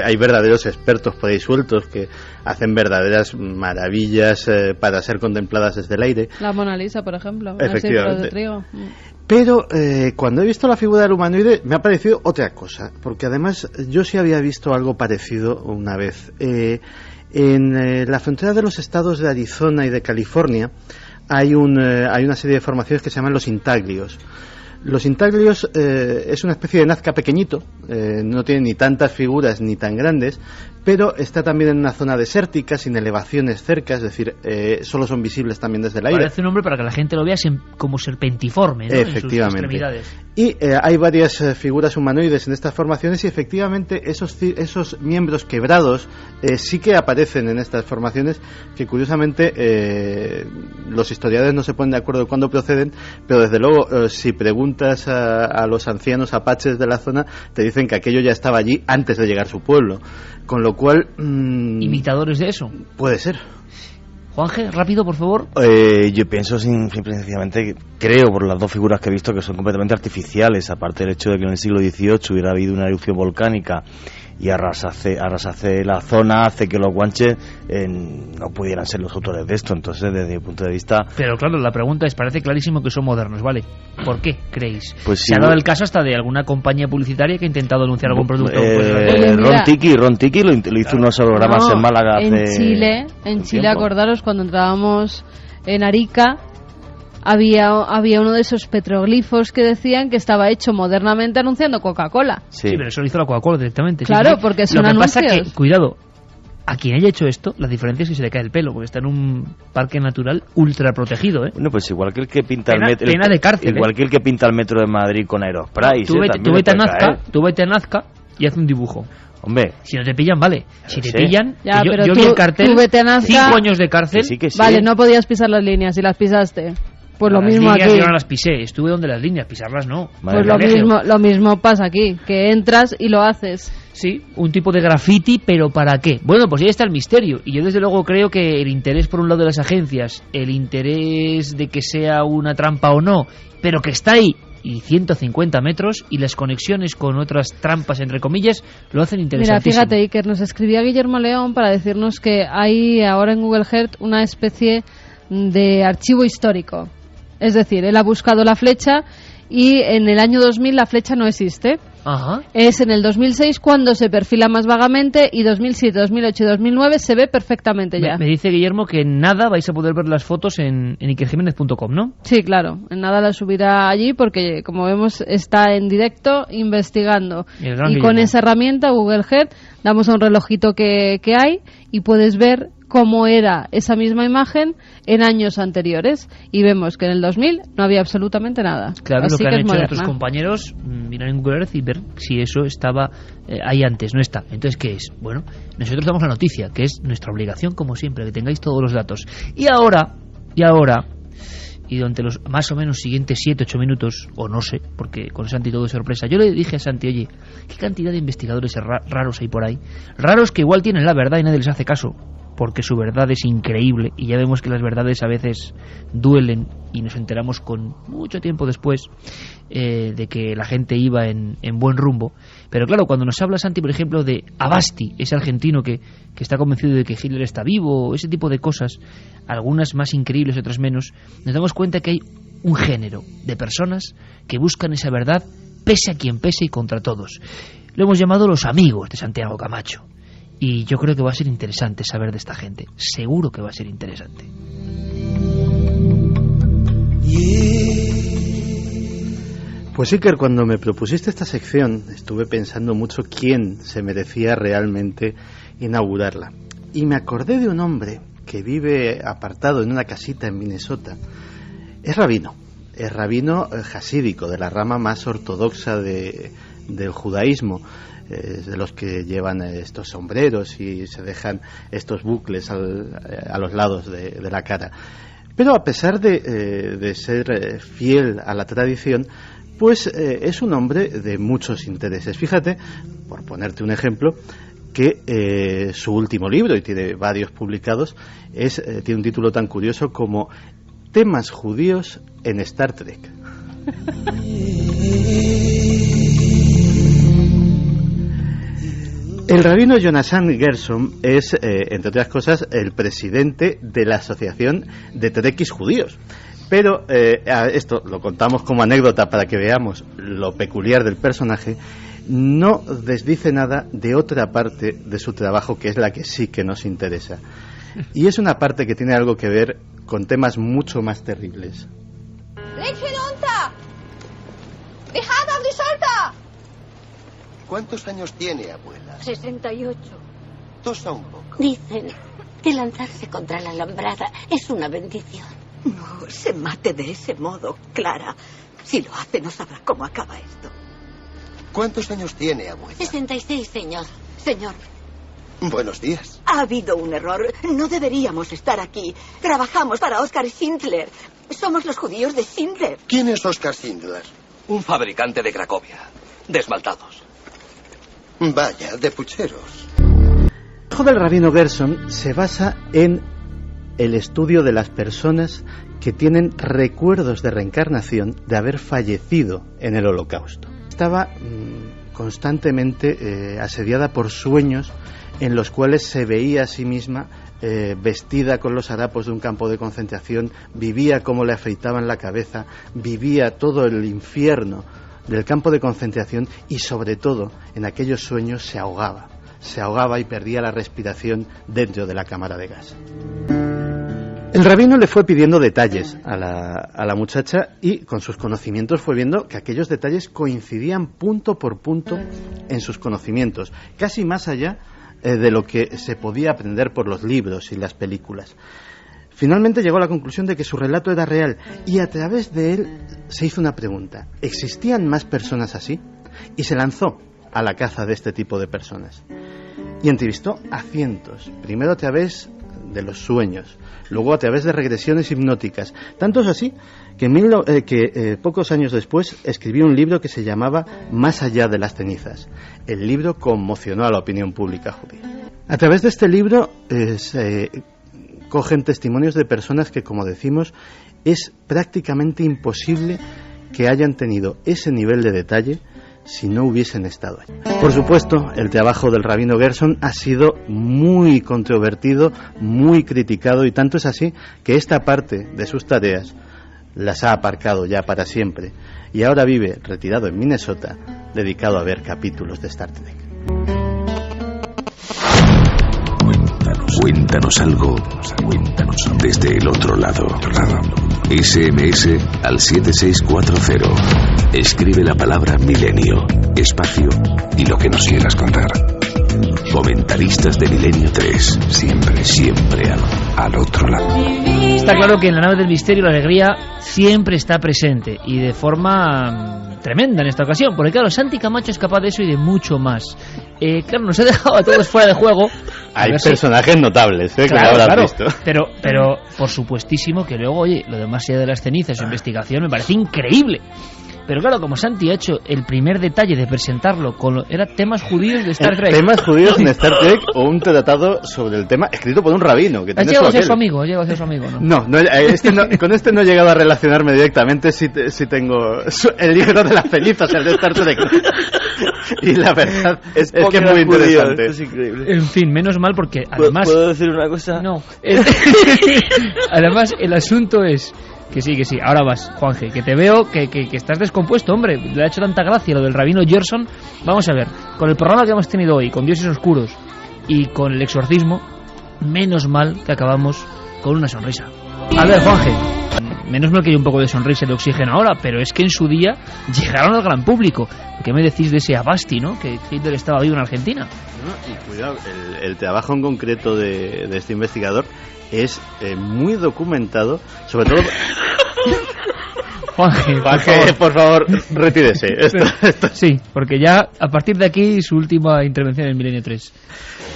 hay verdaderos expertos por ahí sueltos que hacen verdaderas maravillas para ser contempladas desde el aire. La Mona Lisa, por ejemplo, efectivamente. De trigo. Pero cuando he visto la figura del humanoide me ha parecido otra cosa, porque además yo sí había visto algo parecido una vez. En la frontera de los estados de Arizona y de California hay una serie de formaciones que se llaman los intaglios. Los intaglios es una especie de nazca pequeñito, no tiene ni tantas figuras ni tan grandes, pero está también en una zona desértica, sin elevaciones cerca, es decir, solo son visibles también desde el aire. Parece un nombre para que la gente lo vea como serpentiforme, ¿no? Efectivamente. En sus extremidades. Y hay varias figuras humanoides en estas formaciones y efectivamente esos miembros quebrados sí que aparecen en estas formaciones, que curiosamente los historiadores no se ponen de acuerdo de cuándo proceden, pero desde luego si preguntas a los ancianos apaches de la zona te dicen que aquello ya estaba allí antes de llegar a su pueblo, con lo cual... ¿Imitadores de eso? Puede ser. Juanje, rápido, por favor. Yo pienso simple y sencillamente, creo por las dos figuras que he visto, que son completamente artificiales, aparte del hecho de que en el siglo XVIII hubiera habido una erupción volcánica y arrasase la zona, hace que los guanches no pudieran ser los autores de esto. Entonces, desde mi punto de vista... Pero claro, la pregunta es, parece clarísimo que son modernos, ¿vale? ¿Por qué creéis? Pues se ha dado el caso hasta de alguna compañía publicitaria que ha intentado anunciar algún producto. Ron Tiki lo hizo unos hologramas en Málaga en Chile, acordaros cuando entrábamos en Arica, había uno de esos petroglifos que decían que estaba hecho modernamente anunciando Coca-Cola. Sí, pero eso lo hizo la Coca-Cola directamente. Claro, porque son anuncios. Lo que pasa que, cuidado, a quien haya hecho esto, la diferencia es que se le cae el pelo, porque está en un parque natural ultra protegido, ¿eh? Bueno, pues igual que el que pinta pena de cárcel, igual que el que pinta el metro de Madrid con Aerospray. Tú vete a Nazca y haz un dibujo. Hombre, si no te pillan, vale. Si te pillan, ya, yo vi el cartel, 5 años de cárcel. Que sí. Vale, no podías pisar las líneas y las pisaste. Pues lo mismo aquí. Yo no las pisé, estuve donde las líneas, pisarlas no. Pues lo mismo pasa aquí, que entras y lo haces. Sí, un tipo de graffiti, pero ¿para qué? Bueno, pues ahí está el misterio. Y yo desde luego creo que el interés por un lado de las agencias, el interés de que sea una trampa o no, pero que está ahí, y 150 metros, y las conexiones con otras trampas, entre comillas, lo hacen interesantísimo. Mira, fíjate, Iker, nos escribía Guillermo León para decirnos que hay ahora en Google Earth una especie de archivo histórico. Es decir, él ha buscado la flecha y en el año 2000 la flecha no existe. Ajá. Es en el 2006 cuando se perfila más vagamente, y 2007, 2008 y 2009 se ve perfectamente ya. Me dice Guillermo que en nada vais a poder ver las fotos en ikerjimenez.com, ¿no? Sí, claro, en nada las subirá allí porque, como vemos, está en directo investigando. Y con esa herramienta, Google Earth, damos a un relojito que hay y puedes ver cómo era esa misma imagen en años anteriores, y vemos que en el 2000 no había absolutamente nada. Claro, así lo que han hecho moderna. nuestros compañeros, mirar en Google Earth y ver si eso estaba ahí antes, no está. Entonces, ¿qué es? Bueno, nosotros damos la noticia, que es nuestra obligación, como siempre, que tengáis todos los datos. Y ahora, y durante los más o menos siguientes 7-8 minutos, o no sé, porque con Santi todo es sorpresa, yo le dije a Santi, oye, ¿qué cantidad de investigadores raros hay por ahí? Raros que igual tienen la verdad y nadie les hace caso, porque su verdad es increíble, y ya vemos que las verdades a veces duelen, y nos enteramos con mucho tiempo después de que la gente iba en buen rumbo. Pero claro, cuando nos habla Santi, por ejemplo, de Abasti, ese argentino que está convencido de que Hitler está vivo, ese tipo de cosas, algunas más increíbles, otras menos, nos damos cuenta que hay un género de personas que buscan esa verdad pese a quien pese y contra todos. Lo hemos llamado los amigos de Santiago Camacho. Y yo creo que va a ser interesante saber de esta gente. Seguro que va a ser interesante. Pues Iker, cuando me propusiste esta sección, estuve pensando mucho quién se merecía realmente inaugurarla. Y me acordé de un hombre que vive apartado en una casita en Minnesota. Es rabino hasídico, de la rama más ortodoxa del judaísmo. de los que llevan estos sombreros y se dejan estos bucles a los lados de la cara. Pero a pesar de ser fiel a la tradición, pues es un hombre de muchos intereses. Fíjate, por ponerte un ejemplo, que su último libro, y tiene varios publicados, tiene un título tan curioso como Temas judíos en Star Trek. El rabino Jonathan Gershon es, entre otras cosas, el presidente de la Asociación de Trekkies Judíos. Pero esto lo contamos como anécdota para que veamos lo peculiar del personaje. No desdice nada de otra parte de su trabajo, que es la que sí que nos interesa. Y es una parte que tiene algo que ver con temas mucho más terribles. ¿Cuántos años tiene, abuela? 68. Tosa un poco. Dicen que lanzarse contra la alambrada es una bendición. No se mate de ese modo, Clara. Si lo hace, no sabrá cómo acaba esto. ¿Cuántos años tiene, abuela? 66, señor. Señor. Buenos días. Ha habido un error. No deberíamos estar aquí. Trabajamos para Oskar Schindler. Somos los judíos de Schindler. ¿Quién es Oskar Schindler? Un fabricante de Cracovia. De esmaltados. Vaya, de pucheros. El trabajo del rabino Gershon se basa en el estudio de las personas que tienen recuerdos de reencarnación de haber fallecido en el Holocausto. Estaba constantemente asediada por sueños en los cuales se veía a sí misma vestida con los harapos de un campo de concentración, vivía cómo le afeitaban la cabeza, vivía todo el infierno del campo de concentración y sobre todo en aquellos sueños se ahogaba y perdía la respiración dentro de la cámara de gas. El rabino le fue pidiendo detalles a la muchacha y con sus conocimientos fue viendo que aquellos detalles coincidían punto por punto en sus conocimientos, casi más allá de lo que se podía aprender por los libros y las películas. Finalmente llegó a la conclusión de que su relato era real y a través de él se hizo una pregunta: ¿existían más personas así? Y se lanzó a la caza de este tipo de personas y entrevistó a cientos, primero a través de los sueños, luego a través de regresiones hipnóticas. Tanto es así que pocos años después escribió un libro que se llamaba Más allá de las cenizas. El libro conmocionó a la opinión pública judía. A través de este libro se cogen testimonios de personas que, como decimos, es prácticamente imposible que hayan tenido ese nivel de detalle si no hubiesen estado ahí. Por supuesto, el trabajo del rabino Gershon ha sido muy controvertido, muy criticado, y tanto es así que esta parte de sus tareas las ha aparcado ya para siempre y ahora vive retirado en Minnesota, dedicado a ver capítulos de Star Trek. Cuéntanos algo, desde el otro lado. SMS al 7640. Escribe la palabra milenio, espacio y lo que nos quieras contar. Comentaristas de Milenio 3, siempre al otro lado. Está claro que en la nave del misterio la alegría siempre está presente y de forma tremenda en esta ocasión, porque claro, Santi Camacho es capaz de eso y de mucho más. Claro, nos ha dejado a todos fuera de juego. Hay personajes notables, que claro, habrás claro, visto. Pero por supuestísimo que luego, oye, lo demás allá de las cenizas, su investigación me parece increíble. Pero claro, como Santi ha hecho el primer detalle de presentarlo era temas judíos de Star Trek. Temas judíos en Star Trek, o un tratado sobre el tema escrito por un rabino. Que ¿Has llegado a ser su amigo? ¿No? Con este no he llegado a relacionarme directamente. Sí tengo el libro de las cenizas, el de Star Trek. Y la verdad es que es muy interesante. Es increíble. En fin, menos mal porque además... ¿Puedo decir una cosa? No. Además, el asunto es... Que sí, ahora vas, Juanje, que te veo que estás descompuesto, hombre. Le ha hecho tanta gracia lo del rabino Gershon. Vamos a ver, con el programa que hemos tenido hoy, con Dioses Oscuros y con el exorcismo, menos mal que acabamos con una sonrisa. A ver, Juanje, menos mal que hay un poco de sonrisa y de oxígeno ahora, pero es que en su día llegaron al gran público. ¿Qué me decís de ese Abasti, no? Que Hitler estaba vivo en Argentina. No, y cuidado, el trabajo en concreto de este investigador es muy documentado, sobre todo... Juanje, por favor, retírese. Esto. Sí, porque ya a partir de aquí su última intervención en el Milenio 3.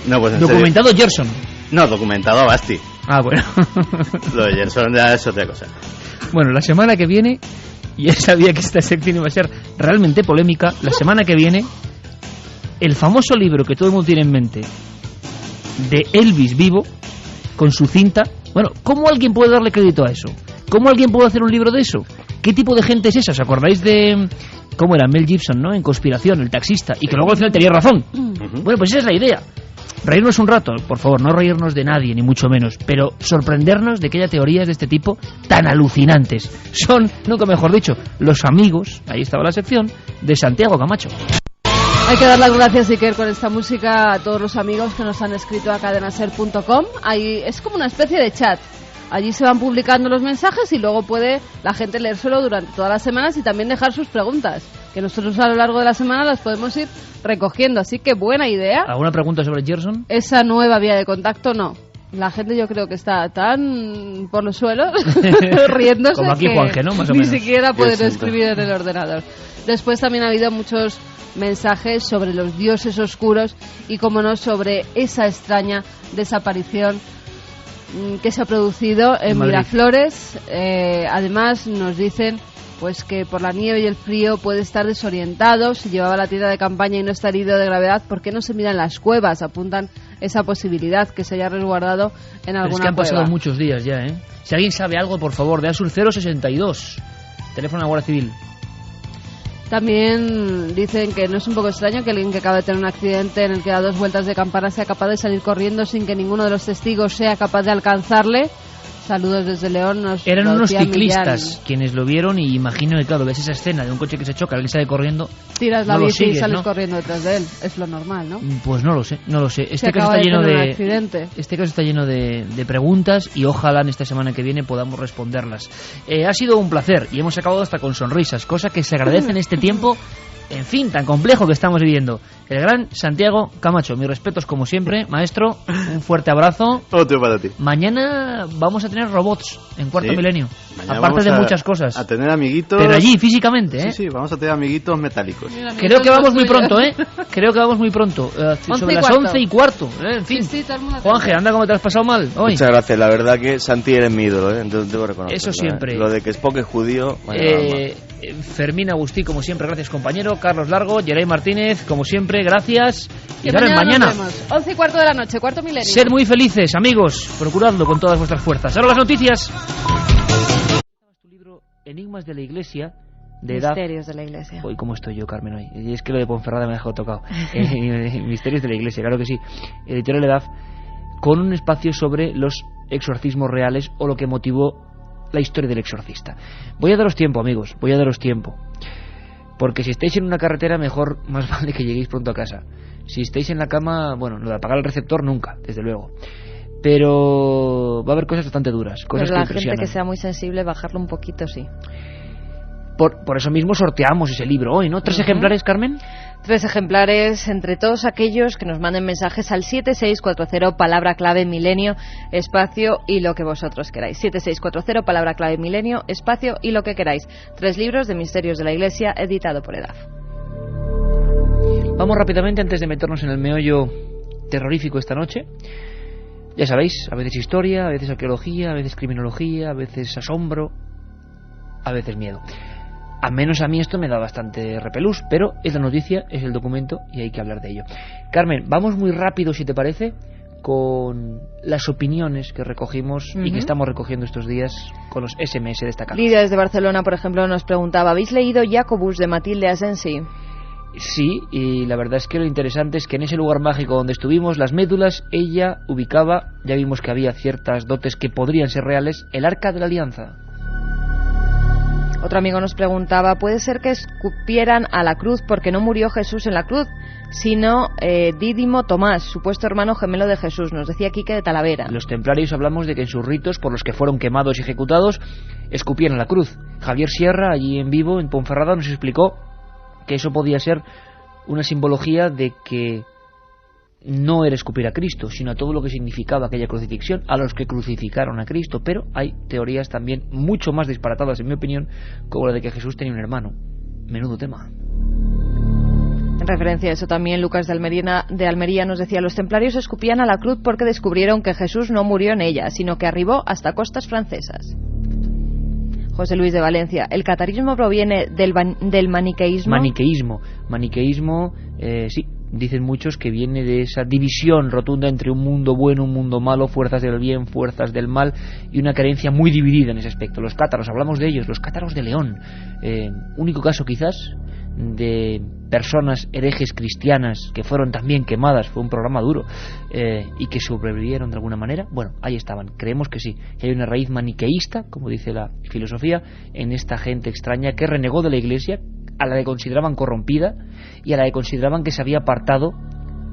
No, pues documentado Gerson. No, documentado Basti. Ah, bueno. Lo de Gerson ya es otra cosa. Bueno, la semana que viene, ya sabía que esta sección iba a ser realmente polémica, la semana que viene, el famoso libro que todo el mundo tiene en mente, de Elvis vivo, con su cinta. Bueno, ¿cómo alguien puede darle crédito a eso? ¿Cómo alguien puede hacer un libro de eso? ¿Qué tipo de gente es esa? ¿Os acordáis de cómo era Mel Gibson, ¿no? En Conspiración, el taxista, y que luego al final tenía razón? Bueno, pues esa es la idea. Reírnos un rato, por favor, no reírnos de nadie, ni mucho menos, pero sorprendernos de que haya teorías de este tipo tan alucinantes. Son, nunca mejor dicho, los amigos, ahí estaba la sección, de Santiago Camacho. Hay que dar las gracias, Iker, con esta música a todos los amigos que nos han escrito a cadenaser.com. Ahí es como una especie de chat. Allí se van publicando los mensajes y luego puede la gente leérselo durante todas las semanas y también dejar sus preguntas, que nosotros a lo largo de la semana las podemos ir recogiendo. Así que buena idea. ¿Alguna pregunta sobre Gerson? Esa nueva vía de contacto, no. La gente yo creo que está tan por los suelos riéndose como aquí, que Juanje, ¿no? Más o ni menos. siquiera pueden escribir en el ordenador. Después también ha habido muchos mensajes sobre los dioses oscuros y, como no, sobre esa extraña desaparición que se ha producido en Miraflores. Además nos dicen pues que por la nieve y el frío puede estar desorientado. Si llevaba la tienda de campaña y no está herido de gravedad, ¿por qué no se mira en las cuevas? Apuntan esa posibilidad, que se haya resguardado en alguna cueva. Es que han pasado muchos días ya, ¿eh? Si alguien sabe algo, por favor, de Asur 062, teléfono a la Guardia Civil. También dicen que no es un poco extraño que alguien que acaba de tener un accidente en el que da 2 vueltas de campana sea capaz de salir corriendo sin que ninguno de los testigos sea capaz de alcanzarle. Saludos desde León. Eran unos ciclistas quienes lo vieron, y imagino que, claro, ves esa escena de un coche que se choca, alguien sale corriendo, tiras la no bici sigues, y sales ¿no? corriendo detrás de él. Es lo normal, ¿no? Pues no lo sé. Este caso está lleno de preguntas, y ojalá en esta semana que viene podamos responderlas. Ha sido un placer y hemos acabado hasta con sonrisas, cosa que se agradece en este tiempo, en fin, tan complejo que estamos viviendo. El gran Santiago Camacho, mis respetos como siempre, maestro, un fuerte abrazo. Otro para ti. Mañana vamos a tener robots en Cuarto Milenio, mañana aparte de muchas cosas. A tener amiguitos. Pero allí, físicamente, ¿eh? Sí, vamos a tener amiguitos metálicos. Creo que vamos muy pronto, ¿eh? Creo que vamos muy pronto. Sobre las 11:15, En fin. Sí, Juanje, anda, como te has pasado mal hoy. Muchas gracias, la verdad que Santi eres mi ídolo, ¿eh? Entonces debo reconocerlo. Eso siempre. Lo de que Spock es judío. Fermín Agustí, como siempre, gracias, compañero. Carlos Largo, Yeray Martínez, como siempre, gracias. Y mañana 11:15 de la noche, Cuarto Milenio. Sed muy felices, amigos, procuradlo con todas vuestras fuerzas. Ahora las noticias. Tu libro Enigmas de la Iglesia, de Misterios de la Iglesia. Hoy cómo estoy yo, Carmen, hoy. Y es que lo de Ponferrada me ha dejado tocado. Misterios de la Iglesia, claro que sí. Editorial Edad, con un espacio sobre los exorcismos reales o lo que motivó la historia del exorcista. Voy a daros tiempo, amigos, voy a daros tiempo. Porque si estáis en una carretera, más vale que lleguéis pronto a casa. Si estáis en la cama, bueno, lo de apagar el receptor nunca, desde luego. Pero va a haber cosas bastante duras, cosas pero la que gente que sea muy sensible, bajarlo un poquito, sí. Por eso mismo sorteamos ese libro hoy, ¿no? 3 ejemplares, Carmen. 3 ejemplares entre todos aquellos que nos manden mensajes al 7640, palabra clave milenio, espacio y lo que vosotros queráis. 7640, palabra clave milenio, espacio y lo que queráis. 3 libros de Misterios de la Iglesia, editado por EDAF. Vamos rápidamente, antes de meternos en el meollo terrorífico esta noche. Ya sabéis, a veces historia, a veces arqueología, a veces criminología, a veces asombro, a veces miedo. A menos a mí esto me da bastante repelús, pero es la noticia, es el documento y hay que hablar de ello. Carmen, vamos muy rápido, si te parece, con las opiniones que recogimos y que estamos recogiendo estos días con los SMS destacados. Lidia desde Barcelona, por ejemplo, nos preguntaba: ¿habéis leído Jacobus de Matilde Asensi? Sí, y la verdad es que lo interesante es que en ese lugar mágico donde estuvimos, las médulas, ella ubicaba, ya vimos que había ciertas dotes que podrían ser reales, el Arca de la Alianza. Otro amigo nos preguntaba: ¿puede ser que escupieran a la cruz porque no murió Jesús en la cruz, sino Dídimo Tomás, supuesto hermano gemelo de Jesús? Nos decía Quique de Talavera. Los templarios hablamos de que en sus ritos por los que fueron quemados y ejecutados escupían a la cruz. Javier Sierra, allí en vivo, en Ponferrada, nos explicó que eso podía ser una simbología de que no era escupir a Cristo, sino a todo lo que significaba aquella crucifixión, a los que crucificaron a Cristo. Pero hay teorías también mucho más disparatadas, en mi opinión, como la de que Jesús tenía un hermano. Menudo tema. En referencia a eso también, Lucas de Almería nos decía: los templarios escupían a la cruz porque descubrieron que Jesús no murió en ella, sino que arribó hasta costas francesas. José Luis de Valencia: ¿el catarismo proviene del maniqueísmo? Maniqueísmo, sí. Dicen muchos que viene de esa división rotunda entre un mundo bueno, un mundo malo, fuerzas del bien, fuerzas del mal, y una creencia muy dividida en ese aspecto. Los cátaros, hablamos de ellos, los cátaros de León. Único caso quizás de personas herejes cristianas que fueron también quemadas, fue un programa duro, y que sobrevivieron de alguna manera. Bueno, ahí estaban. Creemos que sí, que hay una raíz maniqueísta, como dice la filosofía, en esta gente extraña que renegó de la Iglesia, a la que consideraban corrompida y a la que consideraban que se había apartado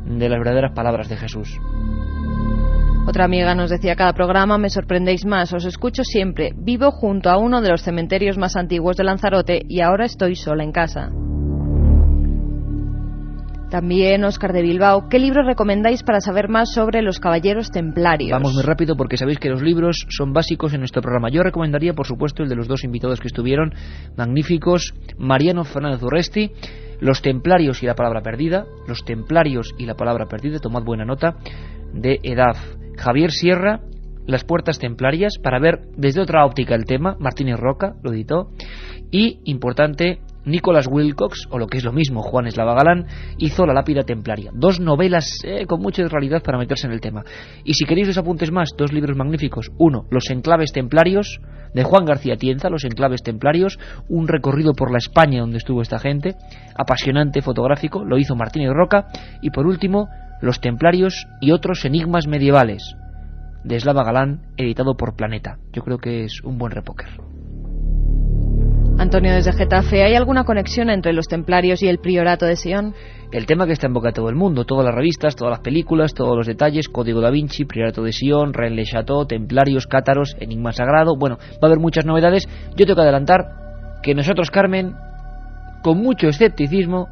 de las verdaderas palabras de Jesús. Otra amiga nos decía: cada programa me sorprendéis más, os escucho siempre, vivo junto a uno de los cementerios más antiguos de Lanzarote y ahora estoy sola en casa. También Óscar de Bilbao: ¿qué libro recomendáis para saber más sobre los caballeros templarios? Vamos muy rápido porque sabéis que los libros son básicos en nuestro programa. Yo recomendaría, por supuesto, el de los dos invitados que estuvieron, magníficos, Mariano Fernández Urresti, Los templarios y la palabra perdida, Los templarios y la palabra perdida, tomad buena nota, de EDAF. Javier Sierra, Las puertas templarias, para ver desde otra óptica el tema, Martínez Roca lo editó, y, importante, Nicholas Wilcox, o lo que es lo mismo, Juan Eslava Galán, hizo La lápida templaria. Dos novelas con mucha realidad para meterse en el tema. Y si queréis dos apuntes más, dos libros magníficos. Uno, Los enclaves templarios, de Juan García Tienza, Los enclaves templarios, un recorrido por la España donde estuvo esta gente, apasionante, fotográfico, lo hizo Martínez Roca. Y por último, Los templarios y otros enigmas medievales, de Eslava Galán, editado por Planeta. Yo creo que es un buen repóquer. Antonio desde Getafe: ¿hay alguna conexión entre los templarios y el priorato de Sion? El tema que está en boca de todo el mundo, todas las revistas, todas las películas, todos los detalles: Código da Vinci, priorato de Sion, Rennes-le-Château, templarios, cátaros, enigma sagrado. Bueno, va a haber muchas novedades. Yo tengo que adelantar que nosotros, Carmen, con mucho escepticismo,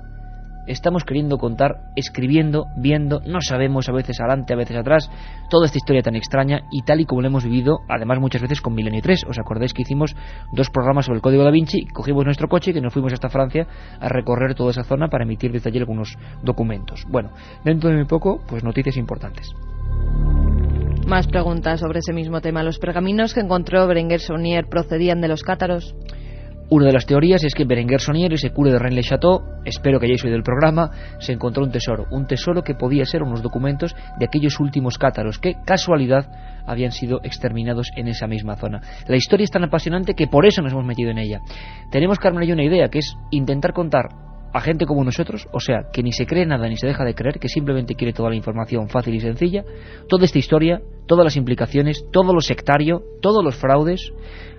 estamos queriendo contar, escribiendo, viendo, no sabemos, a veces adelante, a veces atrás, toda esta historia tan extraña y tal y como lo hemos vivido, además muchas veces con Milenio 3. ¿Os acordáis que hicimos dos programas sobre el Código da Vinci? Cogimos nuestro coche y que nos fuimos hasta Francia a recorrer toda esa zona para emitir desde allí algunos documentos. Bueno, dentro de muy poco, pues noticias importantes. Más preguntas sobre ese mismo tema. ¿Los pergaminos que encontró Berenguer Saunier procedían de los cátaros? Una de las teorías es que Berenguer Saunier, ese cura de Rennes-le-Château, espero que hayáis oído el programa, se encontró un tesoro que podía ser unos documentos de aquellos últimos cátaros que, casualidad, habían sido exterminados en esa misma zona. La historia es tan apasionante que por eso nos hemos metido en ella. Tenemos, Carmen y yo, una idea, que es intentar contar a gente como nosotros, o sea, que ni se cree nada ni se deja de creer, que simplemente quiere toda la información fácil y sencilla, toda esta historia, todas las implicaciones, todo lo sectario, todos los fraudes.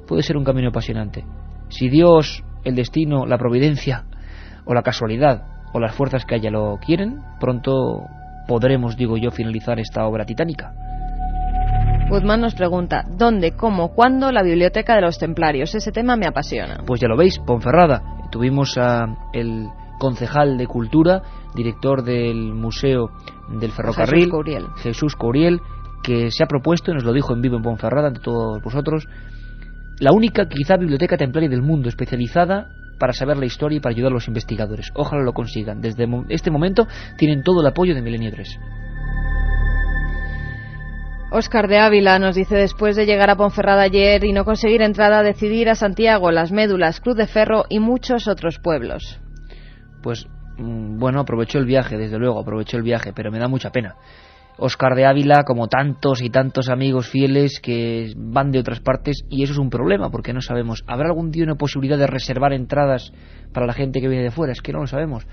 Puede ser un camino apasionante. Si Dios, el destino, la providencia o la casualidad o las fuerzas que haya lo quieren, pronto podremos, digo yo, finalizar esta obra titánica. Guzmán nos pregunta: ¿dónde, cómo, cuándo la biblioteca de los templarios? Ese tema me apasiona. Pues ya lo veis, Ponferrada. Tuvimos a el concejal de Cultura, director del Museo del Ferrocarril, Jesús Couriel, que se ha propuesto, y nos lo dijo en vivo en Ponferrada ante todos vosotros, la única quizá biblioteca templaria del mundo especializada para saber la historia y para ayudar a los investigadores. Ojalá lo consigan. Desde este momento tienen todo el apoyo de Milenio 3. Óscar de Ávila nos dice: después de llegar a Ponferrada ayer y no conseguir entrada, decidir a Santiago, Las Médulas, Cruz de Ferro y muchos otros pueblos. Pues bueno, aprovechó el viaje, desde luego, aprovechó el viaje, pero me da mucha pena. Óscar de Ávila, como tantos y tantos amigos fieles que van de otras partes, y eso es un problema porque no sabemos. ¿Habrá algún día una posibilidad de reservar entradas para la gente que viene de fuera? Es que no lo sabemos.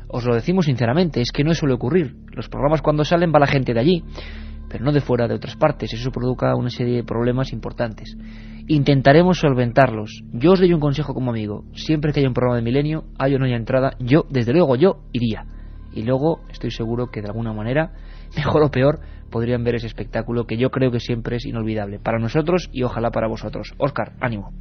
Os lo decimos sinceramente, es que no suele ocurrir. Los programas cuando salen va la gente de allí, pero no de fuera, de otras partes. Eso provoca una serie de problemas importantes. Intentaremos solventarlos. Yo os doy un consejo como amigo: siempre que haya un programa de Milenio, haya o no haya entrada, yo, desde luego, yo iría. Y luego estoy seguro que de alguna manera, mejor o peor, podrían ver ese espectáculo que yo creo que siempre es inolvidable para nosotros y ojalá para vosotros. Óscar, ánimo.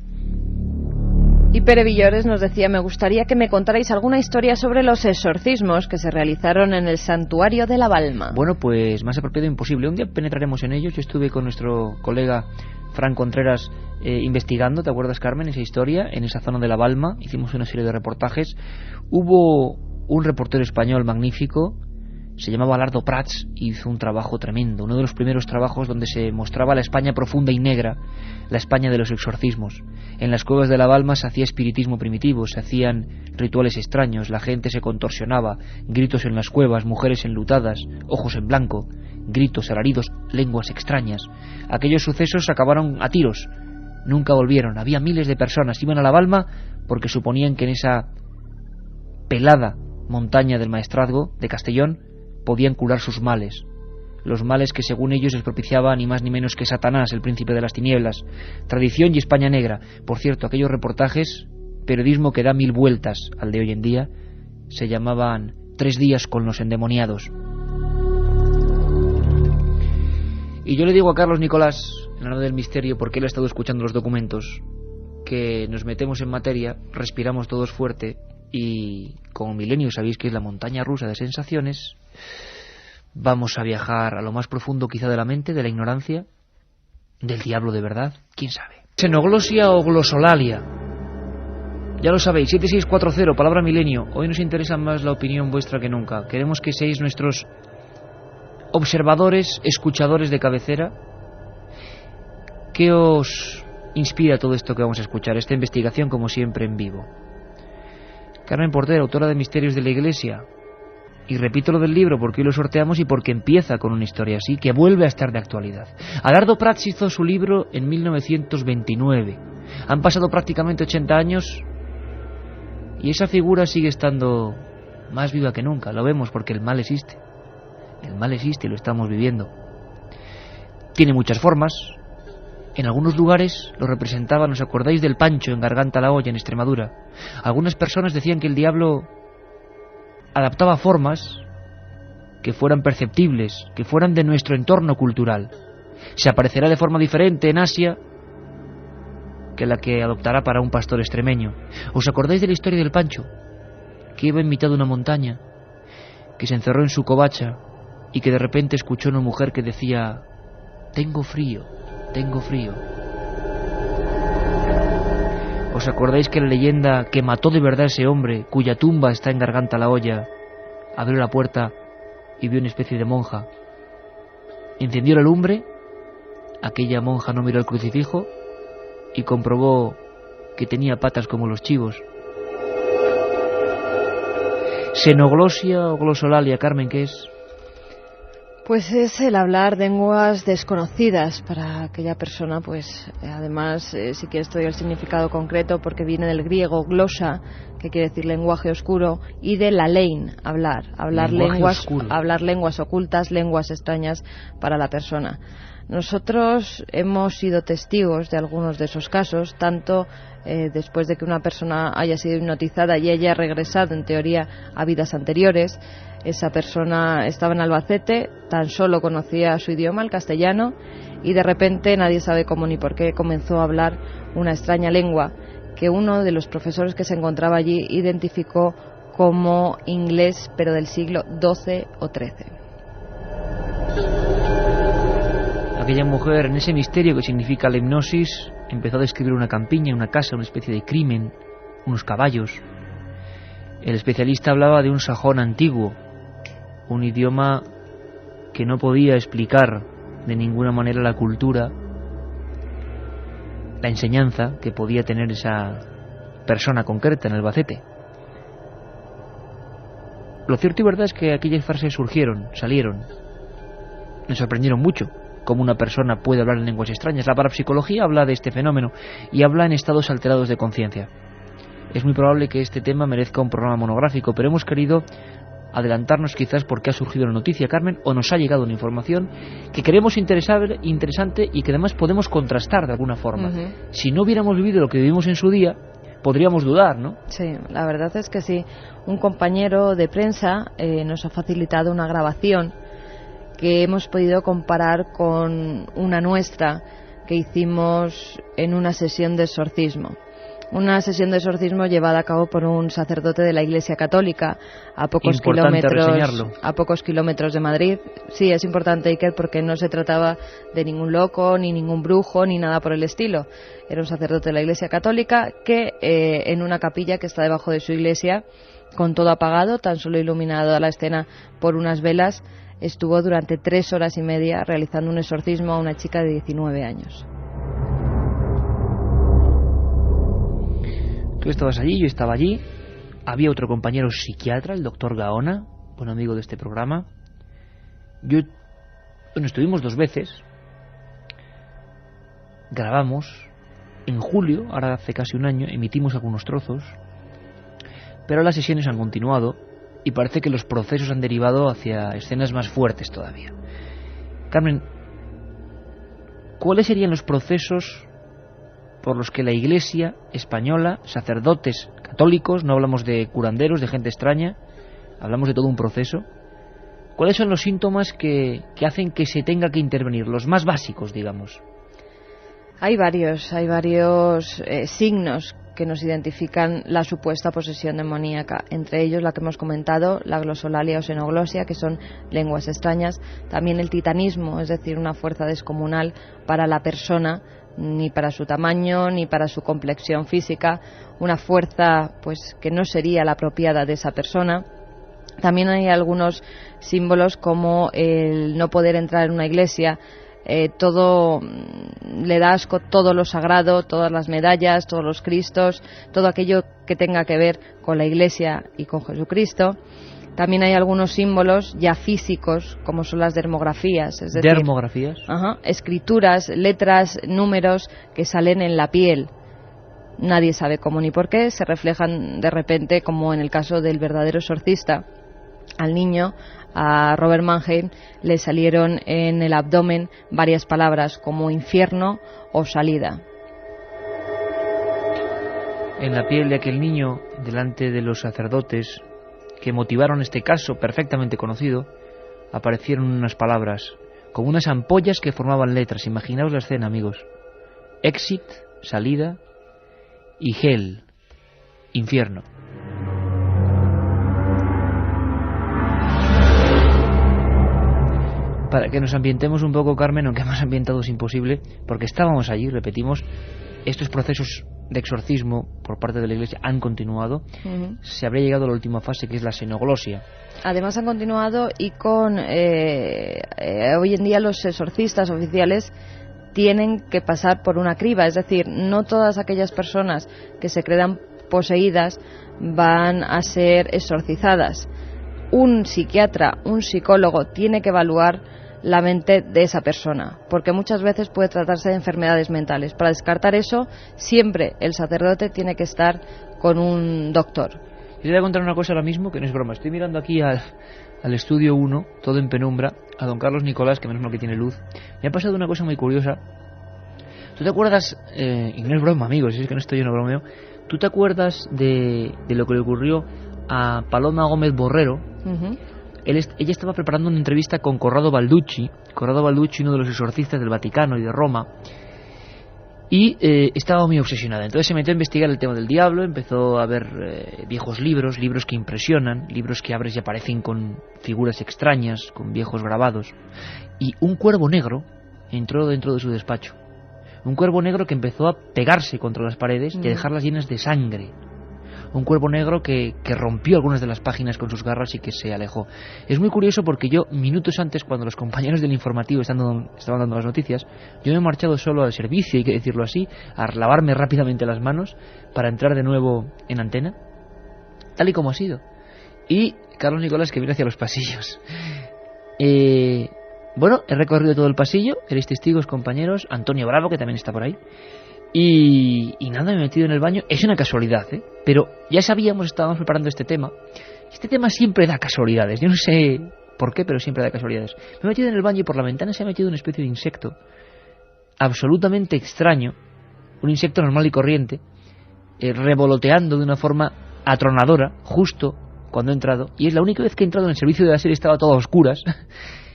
Y Pere Villores nos decía: me gustaría que me contarais alguna historia sobre los exorcismos que se realizaron en el santuario de la Balma. Bueno, pues más apropiado imposible. Un día penetraremos en ellos. Yo estuve con nuestro colega Fran Contreras investigando, ¿te acuerdas, Carmen? Esa historia, en esa zona de la Balma. Hicimos una serie de reportajes. Hubo un reportero español magnífico, se llamaba Alardo Prats, y hizo un trabajo tremendo. Uno de los primeros trabajos donde se mostraba la España profunda y negra, la España de los exorcismos. En las cuevas de la Balma se hacía espiritismo primitivo, se hacían rituales extraños, la gente se contorsionaba, gritos en las cuevas, mujeres enlutadas, ojos en blanco, gritos, alaridos, lenguas extrañas. Aquellos sucesos acabaron a tiros, nunca volvieron. Había miles de personas, iban a la Balma porque suponían que en esa pelada montaña del Maestrazgo de Castellón podían curar sus males, los males que según ellos les propiciaba ni más ni menos que Satanás, el príncipe de las tinieblas. Tradición y España negra. Por cierto, aquellos reportajes, periodismo que da 1000 vueltas al de hoy en día, se llamaban 3 días con los endemoniados. Y yo le digo a Carlos Nicolás, en la nave del misterio, porque él ha estado escuchando los documentos, que nos metemos en materia, respiramos todos fuerte, y como Milenio sabéis que es la montaña rusa de sensaciones, vamos a viajar a lo más profundo quizá de la mente, de la ignorancia, del diablo de verdad, quién sabe. Xenoglosia o glosolalia, ya lo sabéis, 7640, palabra Milenio. Hoy nos interesa más la opinión vuestra que nunca. Queremos que seáis nuestros observadores, escuchadores de cabecera. ¿Qué os inspira todo esto que vamos a escuchar? Esta investigación, como siempre, en vivo. Carmen Porter, autora de Misterios de la Iglesia. Y repito lo del libro porque hoy lo sorteamos y porque empieza con una historia así, que vuelve a estar de actualidad. Alardo Prats hizo su libro en 1929. Han pasado prácticamente 80 años y esa figura sigue estando más viva que nunca. Lo vemos porque el mal existe. El mal existe y lo estamos viviendo. Tiene muchas formas. En algunos lugares lo representaban, ¿os acordáis del Pancho en Garganta la Olla, en Extremadura? Algunas personas decían que el diablo adaptaba formas que fueran perceptibles, que fueran de nuestro entorno cultural. Se aparecerá de forma diferente en Asia que la que adoptará para un pastor extremeño. ¿Os acordáis de la historia del Pancho? Que iba en mitad de una montaña, que se encerró en su covacha y que de repente escuchó a una mujer que decía: tengo frío. Tengo frío. ¿Os acordáis que la leyenda que mató de verdad a ese hombre, cuya tumba está en Garganta la Olla, abrió la puerta y vio una especie de monja? Encendió la lumbre, aquella monja no miró el crucifijo y comprobó que tenía patas como los chivos. ¿Xenoglosia o glosolalia, Carmen, qué es? Pues es el hablar lenguas desconocidas para aquella persona, pues además, si quieres te doy el significado concreto, porque viene del griego glosa, que quiere decir lenguaje oscuro, y de lalein, hablar lenguas ocultas, lenguas extrañas para la persona. Nosotros hemos sido testigos de algunos de esos casos, tanto después de que una persona haya sido hipnotizada y haya regresado, en teoría, a vidas anteriores. Esa persona estaba en Albacete, tan solo conocía su idioma, el castellano, y de repente, nadie sabe cómo ni por qué, comenzó a hablar una extraña lengua que uno de los profesores que se encontraba allí identificó como inglés, pero del siglo XII o XIII. Aquella mujer, en ese misterio que significa la hipnosis, empezó a describir una campiña, una casa, una especie de crimen, unos caballos. El especialista hablaba de un sajón antiguo, un idioma que no podía explicar de ninguna manera la cultura, la enseñanza que podía tener esa persona concreta en Albacete. Lo cierto y verdad es que aquellas frases salieron, me sorprendieron mucho. Cómo una persona puede hablar en lenguas extrañas. La parapsicología habla de este fenómeno y habla en estados alterados de conciencia. Es muy probable que este tema merezca un programa monográfico, pero hemos querido adelantarnos quizás porque ha surgido la noticia, Carmen, o nos ha llegado una información que creemos interesante y que además podemos contrastar de alguna forma. Si no hubiéramos vivido lo que vivimos en su día, podríamos dudar, ¿no? Sí, la verdad es que sí. Un compañero de prensa nos ha facilitado una grabación que hemos podido comparar con una nuestra que hicimos en una sesión de exorcismo. Una sesión de exorcismo llevada a cabo por un sacerdote de la Iglesia Católica a pocos kilómetros de Madrid. Sí, es importante, Iker, porque no se trataba de ningún loco, ni ningún brujo, ni nada por el estilo. Era un sacerdote de la Iglesia Católica que en una capilla que está debajo de su iglesia, con todo apagado, tan solo iluminado a la escena por unas velas, estuvo durante 3 horas y media realizando un exorcismo a una chica de 19 años. Tú estabas allí, yo estaba allí. Había otro compañero psiquiatra, el doctor Gaona, buen amigo de este programa. Estuvimos 2 veces. Grabamos en julio, ahora hace casi un año, emitimos algunos trozos. Pero las sesiones han continuado y parece que los procesos han derivado hacia escenas más fuertes todavía. Carmen, ¿cuáles serían los procesos por los que la Iglesia española, sacerdotes católicos, no hablamos de curanderos, de gente extraña, hablamos de todo un proceso? ¿Cuáles son los síntomas que hacen que se tenga que intervenir, los más básicos, digamos? Hay varios signos que nos identifican la supuesta posesión demoníaca, entre ellos la que hemos comentado, la glosolalia o xenoglosia, que son lenguas extrañas, también el titanismo, es decir, una fuerza descomunal para la persona, ni para su tamaño ni para su complexión física, una fuerza pues que no sería la apropiada de esa persona. También hay algunos símbolos como el no poder entrar en una iglesia, todo le da asco, todo lo sagrado, todas las medallas, todos los cristos, todo aquello que tenga que ver con la iglesia y con Jesucristo. También hay algunos símbolos ya físicos, como son las dermografías. Es decir, ¿dermografías? Ajá, escrituras, letras, números que salen en la piel. Nadie sabe cómo ni por qué, se reflejan de repente, como en el caso del verdadero exorcista. Al niño, a Robert Mannheim, le salieron en el abdomen varias palabras como infierno o salida. En la piel de aquel niño, delante de los sacerdotes que motivaron este caso perfectamente conocido, aparecieron unas palabras, como unas ampollas que formaban letras. Imaginaos la escena, amigos. Exit, salida, y Hell, infierno. Para que nos ambientemos un poco, Carmen, aunque más ambientado es imposible, porque estábamos allí, repetimos, estos procesos de exorcismo por parte de la Iglesia han continuado. Se habría llegado a la última fase, que es la xenoglosia. Además han continuado y con hoy en día los exorcistas oficiales tienen que pasar por una criba, es decir, no todas aquellas personas que se crean poseídas van a ser exorcizadas. Un psiquiatra, un psicólogo tiene que evaluar la mente de esa persona, porque muchas veces puede tratarse de enfermedades mentales. Para descartar eso, siempre el sacerdote tiene que estar con un doctor. Y te voy a contar una cosa ahora mismo, que no es broma. Estoy mirando aquí al estudio 1, todo en penumbra, a don Carlos Nicolás, que menos mal que tiene luz. Me ha pasado una cosa muy curiosa. ¿Tú te acuerdas, y no es broma, amigos, es que no estoy yo, no bromeo, ¿tú te acuerdas de lo que le ocurrió a Paloma Gómez Borrero? Ella estaba preparando una entrevista con Corrado Balducci, uno de los exorcistas del Vaticano y de Roma, y estaba muy obsesionada. Entonces se metió a investigar el tema del diablo, empezó a ver viejos libros que impresionan, libros que abres y aparecen con figuras extrañas, con viejos grabados, y un cuervo negro entró dentro de su despacho. Un cuervo negro que empezó a pegarse contra las paredes y a dejarlas llenas de sangre. Un cuervo negro que rompió algunas de las páginas con sus garras y que se alejó. Es muy curioso porque yo, minutos antes, cuando los compañeros del informativo estaban dando las noticias, yo me he marchado solo al servicio, hay que decirlo así, a lavarme rápidamente las manos para entrar de nuevo en antena, tal y como ha sido. Y Carlos Nicolás, que viene hacia los pasillos. Bueno, he recorrido todo el pasillo, erais testigos, compañeros, Antonio Bravo, que también está por ahí. Y nada, me he metido en el baño. Es una casualidad, pero ya sabíamos, estábamos preparando este tema. Este tema siempre da casualidades. Yo no sé por qué, pero siempre da casualidades. Me he metido en el baño y por la ventana se ha metido una especie de insecto absolutamente extraño, un insecto normal y corriente, revoloteando de una forma atronadora justo cuando he entrado. Y es la única vez que he entrado en el servicio de la serie, estaba todo a oscuras.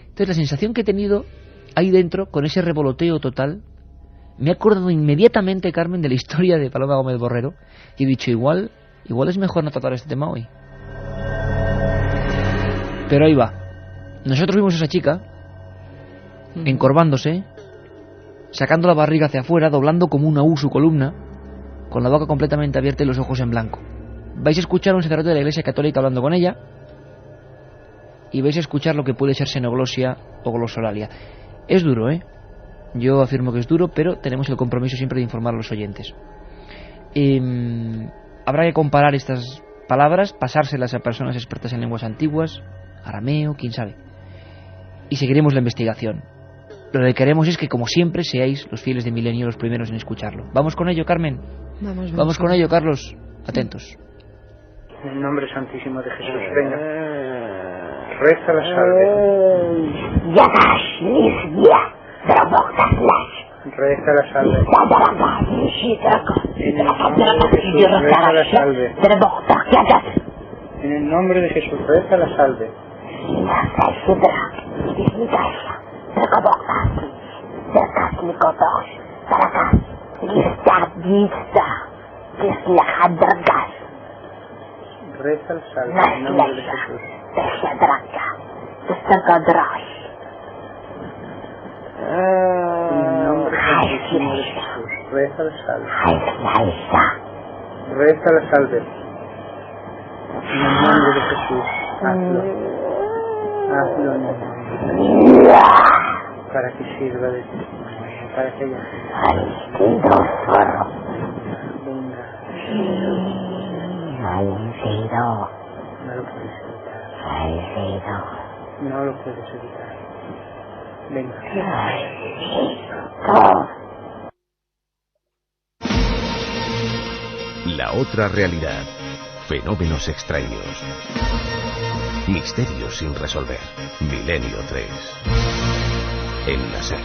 Entonces la sensación que he tenido ahí dentro, con ese revoloteo total, Me he acordado inmediatamente, Carmen, de la historia de Paloma Gómez Borrero y he dicho, igual es mejor no tratar este tema hoy. Pero ahí va. Nosotros vimos a esa chica encorvándose, sacando la barriga hacia afuera, doblando como una U su columna, con la boca completamente abierta y los ojos en blanco. Vais a escuchar a un sacerdote de la Iglesia Católica hablando con ella y vais a escuchar lo que puede ser xenoglosia o glosolalia. Es duro, ¿eh? Yo afirmo que es duro, pero tenemos el compromiso siempre de informar a los oyentes. Habrá que comparar estas palabras, pasárselas a personas expertas en lenguas antiguas, arameo, quién sabe. Y seguiremos la investigación. Lo que queremos es que, como siempre, seáis los fieles de Milenio los primeros en escucharlo. ¿Vamos con ello, Carmen? Vamos con ello, Carlos. Atentos. En el nombre santísimo de Jesús, venga. Reza la salve. Reza la salve. En el nombre de Jesús, reza la salve. Reza la salve en el nombre de Jesús. En el nombre santísimo de Jesús, reza la salve. Reza la salve. En el nombre de Jesús, hazlo. Hazlo en el nombre. Para que sirva de testimonio, para que ella venga. No lo puedes evitar. No lo puedes evitar. Venga. La otra realidad. Fenómenos extraños. Misterios sin resolver. Milenio 3. En la SER.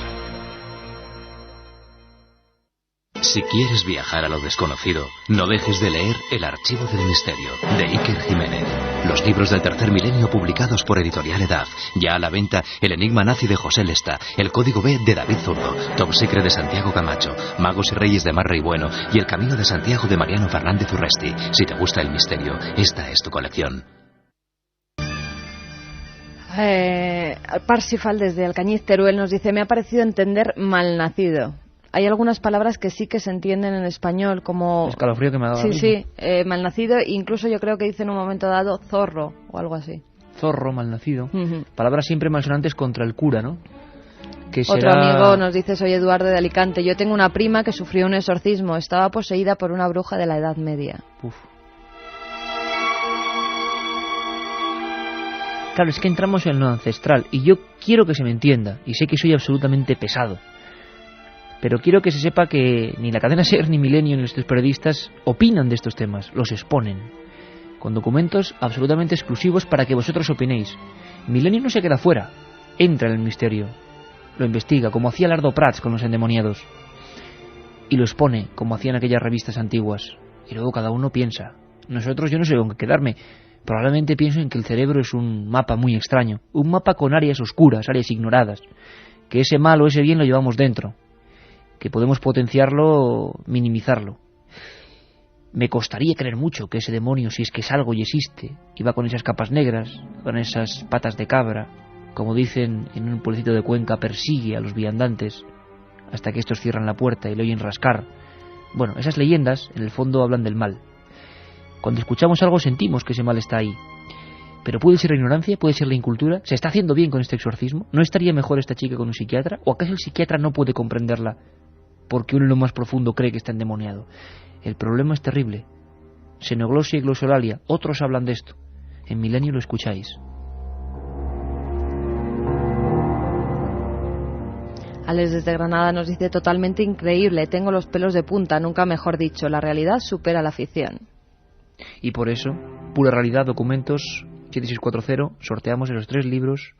Si quieres viajar a lo desconocido, no dejes de leer El Archivo del Misterio, de Iker Jiménez. Los libros del tercer milenio publicados por Editorial Edad. Ya a la venta El Enigma Nazi de José Lesta, El Código B de David Zurdo, Top Secret de Santiago Camacho, Magos y Reyes de Marra y Bueno y El Camino de Santiago de Mariano Fernández Urresti. Si te gusta el misterio, esta es tu colección. Parsifal desde Alcañiz, Teruel, nos dice: me ha parecido entender malnacido. Hay algunas palabras que sí que se entienden en español, como... Escalofrío que me ha dado. Sí, malnacido, incluso yo creo que dice en un momento dado zorro o algo así. Zorro, malnacido. Palabras siempre malsonantes contra el cura, ¿no? Que Otro será... amigo nos dice: soy Eduardo de Alicante. Yo tengo una prima que sufrió un exorcismo. Estaba poseída por una bruja de la Edad Media. Uf. Claro, es que entramos en lo ancestral y yo quiero que se me entienda, y sé que soy absolutamente pesado, pero quiero que se sepa que ni la cadena SER, ni Milenio, ni nuestros periodistas opinan de estos temas, los exponen, con documentos absolutamente exclusivos para que vosotros opinéis. Milenio no se queda fuera, entra en el misterio, lo investiga, como hacía Lardo Prats con los endemoniados, y lo expone, como hacían aquellas revistas antiguas, y luego cada uno piensa. Nosotros, yo no sé con qué quedarme. Probablemente pienso en que el cerebro es un mapa muy extraño, un mapa con áreas oscuras, áreas ignoradas, que ese mal o ese bien lo llevamos dentro, que podemos potenciarlo, minimizarlo. Me costaría creer mucho que ese demonio, si es que es algo y existe, iba con esas capas negras, con esas patas de cabra, como dicen en un pueblecito de Cuenca, persigue a los viandantes hasta que estos cierran la puerta y le oyen rascar. Bueno, esas leyendas en el fondo hablan del mal. Cuando escuchamos algo sentimos que ese mal está ahí. Pero puede ser la ignorancia, puede ser la incultura. ¿Se está haciendo bien con este exorcismo? ¿No estaría mejor esta chica con un psiquiatra? ¿O acaso el psiquiatra no puede comprenderla porque uno en lo más profundo cree que está endemoniado? El problema es terrible. Xenoglosia y glosolalia, otros hablan de esto. En Milenio lo escucháis. Alex desde Granada nos dice: totalmente increíble, tengo los pelos de punta, nunca mejor dicho, la realidad supera la ficción. Y por eso, Pura Realidad, Documentos 7640, sorteamos esos 3 libros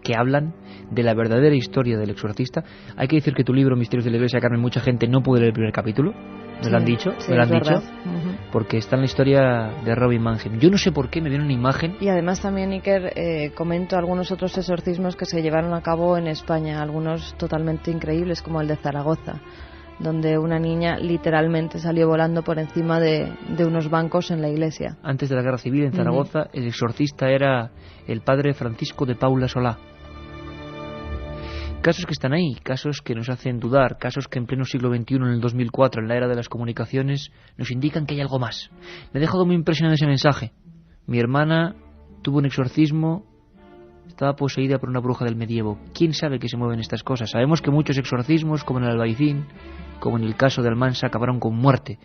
que hablan de la verdadera historia del exorcista. Hay que decir que tu libro, Misterios de la Iglesia, Carmen, mucha gente no puede leer el primer capítulo. me lo han dicho, sí, me lo han dicho, uh-huh. Porque está en la historia de Robin Mannheim. Yo no sé por qué me viene una imagen. Y además también, Iker, comento algunos otros exorcismos que se llevaron a cabo en España, algunos totalmente increíbles, como el de Zaragoza, donde una niña literalmente salió volando por encima de unos bancos en la iglesia. Antes de la Guerra Civil en Zaragoza, el exorcista era el padre Francisco de Paula Solá. Casos que están ahí, casos que nos hacen dudar, casos que en pleno siglo XXI, en el 2004, en la era de las comunicaciones, nos indican que hay algo más. Me ha dejado muy impresionado ese mensaje. Mi hermana tuvo un exorcismo, estaba poseída por una bruja del medievo. ¿Quién sabe qué se mueven estas cosas? Sabemos que muchos exorcismos, como en el Albaicín, como en el caso de Almansa, acabaron con muerte.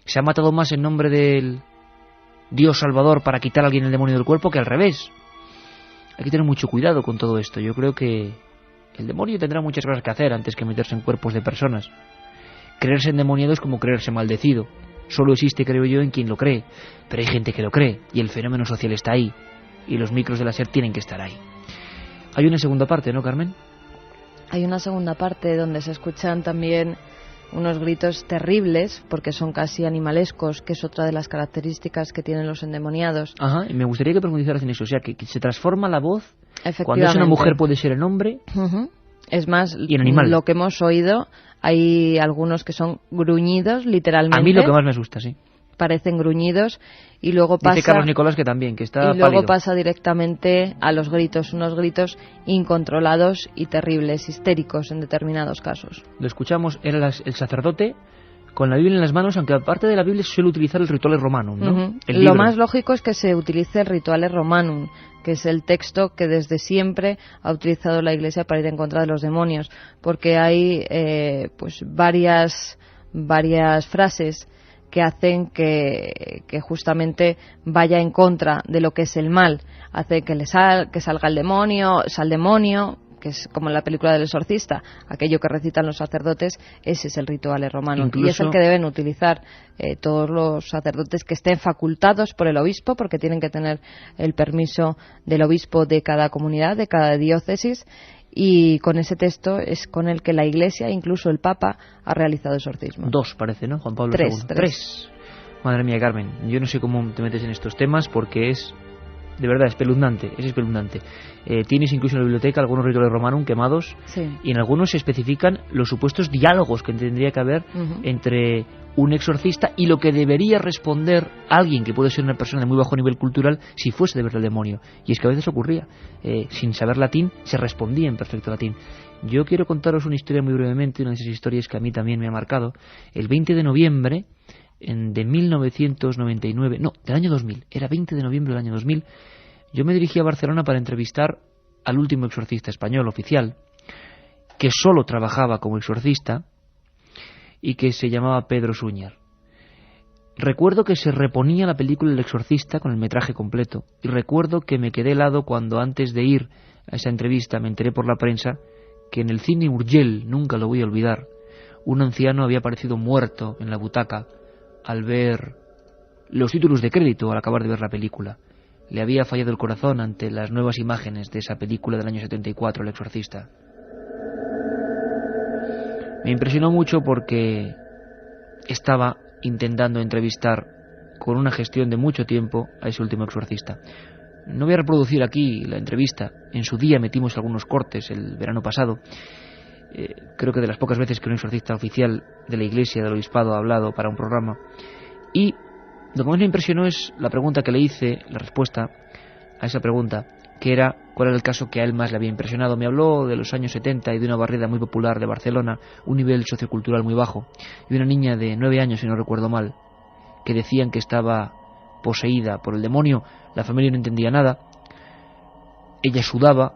Se ha matado más en nombre del Dios Salvador para quitar a alguien el demonio del cuerpo que al revés. Hay que tener mucho cuidado con todo esto. Yo creo que el demonio tendrá muchas cosas que hacer antes que meterse en cuerpos de personas. Creerse endemoniado es como creerse maldecido. Solo existe, creo yo, en quien lo cree. Pero hay gente que lo cree y el fenómeno social está ahí. Y los micros de la SER tienen que estar ahí. Hay una segunda parte, ¿no, Carmen? Hay una segunda parte donde se escuchan también unos gritos terribles, porque son casi animalescos, que es otra de las características que tienen los endemoniados. Ajá, y me gustaría que profundizaras en eso, o sea, que se transforma la voz. Cuando es una mujer puede ser el hombre. Uh-huh. Es más, y en animal. Lo que hemos oído, hay algunos que son gruñidos, literalmente. A mí lo que más me asusta, sí. Parecen gruñidos, y luego pasa... Dice Carlos Nicolás que también, que está y luego pálido. Pasa directamente a los gritos, unos gritos incontrolados y terribles, histéricos en determinados casos. Lo escuchamos, era el sacerdote con la Biblia en las manos, aunque aparte de la Biblia se suele utilizar el Rituales Romanum, ¿no? Uh-huh. Lo más lógico es que se utilice el Rituales Romanum, que es el texto que desde siempre ha utilizado la Iglesia para ir en contra de los demonios, porque hay pues varias frases que hacen que justamente vaya en contra de lo que es el mal. Hace que salga el demonio, sal demonio, que es como en la película del exorcista, aquello que recitan los sacerdotes, ese es el Rituales Romanum. Y es el que deben utilizar todos los sacerdotes que estén facultados por el obispo, porque tienen que tener el permiso del obispo de cada comunidad, de cada diócesis, y con ese texto es con el que la Iglesia, incluso el Papa, ha realizado exorcismos. 2 parece, ¿no? Juan Pablo II. 3. Madre mía, Carmen, yo no sé cómo te metes en estos temas porque es, de verdad, espeluznante, es espeluznante. Tienes incluso en la biblioteca algunos Rituales Romanum quemados, sí. Y en algunos se especifican los supuestos diálogos que tendría que haber entre un exorcista y lo que debería responder alguien que puede ser una persona de muy bajo nivel cultural si fuese de verdad el demonio. Y es que a veces ocurría, sin saber latín se respondía en perfecto latín. Yo quiero contaros una historia muy brevemente, una de esas historias que a mí también me ha marcado. El 20 de noviembre de 1999, no, del año 2000, era 20 de noviembre del año 2000, yo me dirigí a Barcelona para entrevistar al último exorcista español oficial, que solo trabajaba como exorcista y que se llamaba Pedro Suñer. Recuerdo que se reponía la película El Exorcista con el metraje completo, y recuerdo que me quedé helado cuando antes de ir a esa entrevista me enteré por la prensa que en el cine Urgell, nunca lo voy a olvidar, un anciano había aparecido muerto en la butaca al ver los títulos de crédito al acabar de ver la película. Le había fallado el corazón ante las nuevas imágenes de esa película del año 74, El Exorcista. Me impresionó mucho porque estaba intentando entrevistar con una gestión de mucho tiempo a ese último exorcista. No voy a reproducir aquí la entrevista. En su día metimos algunos cortes el verano pasado. Creo que de las pocas veces que un exorcista oficial de la Iglesia, del Obispado, ha hablado para un programa. Y lo que más me impresionó es la pregunta que le hice, la respuesta a esa pregunta, que era cuál era el caso que a él más le había impresionado. Me habló de los años 70 y de una barriada muy popular de Barcelona, un nivel sociocultural muy bajo, y una niña de 9 años, si no recuerdo mal, que decían que estaba poseída por el demonio. La familia no entendía nada. Ella sudaba,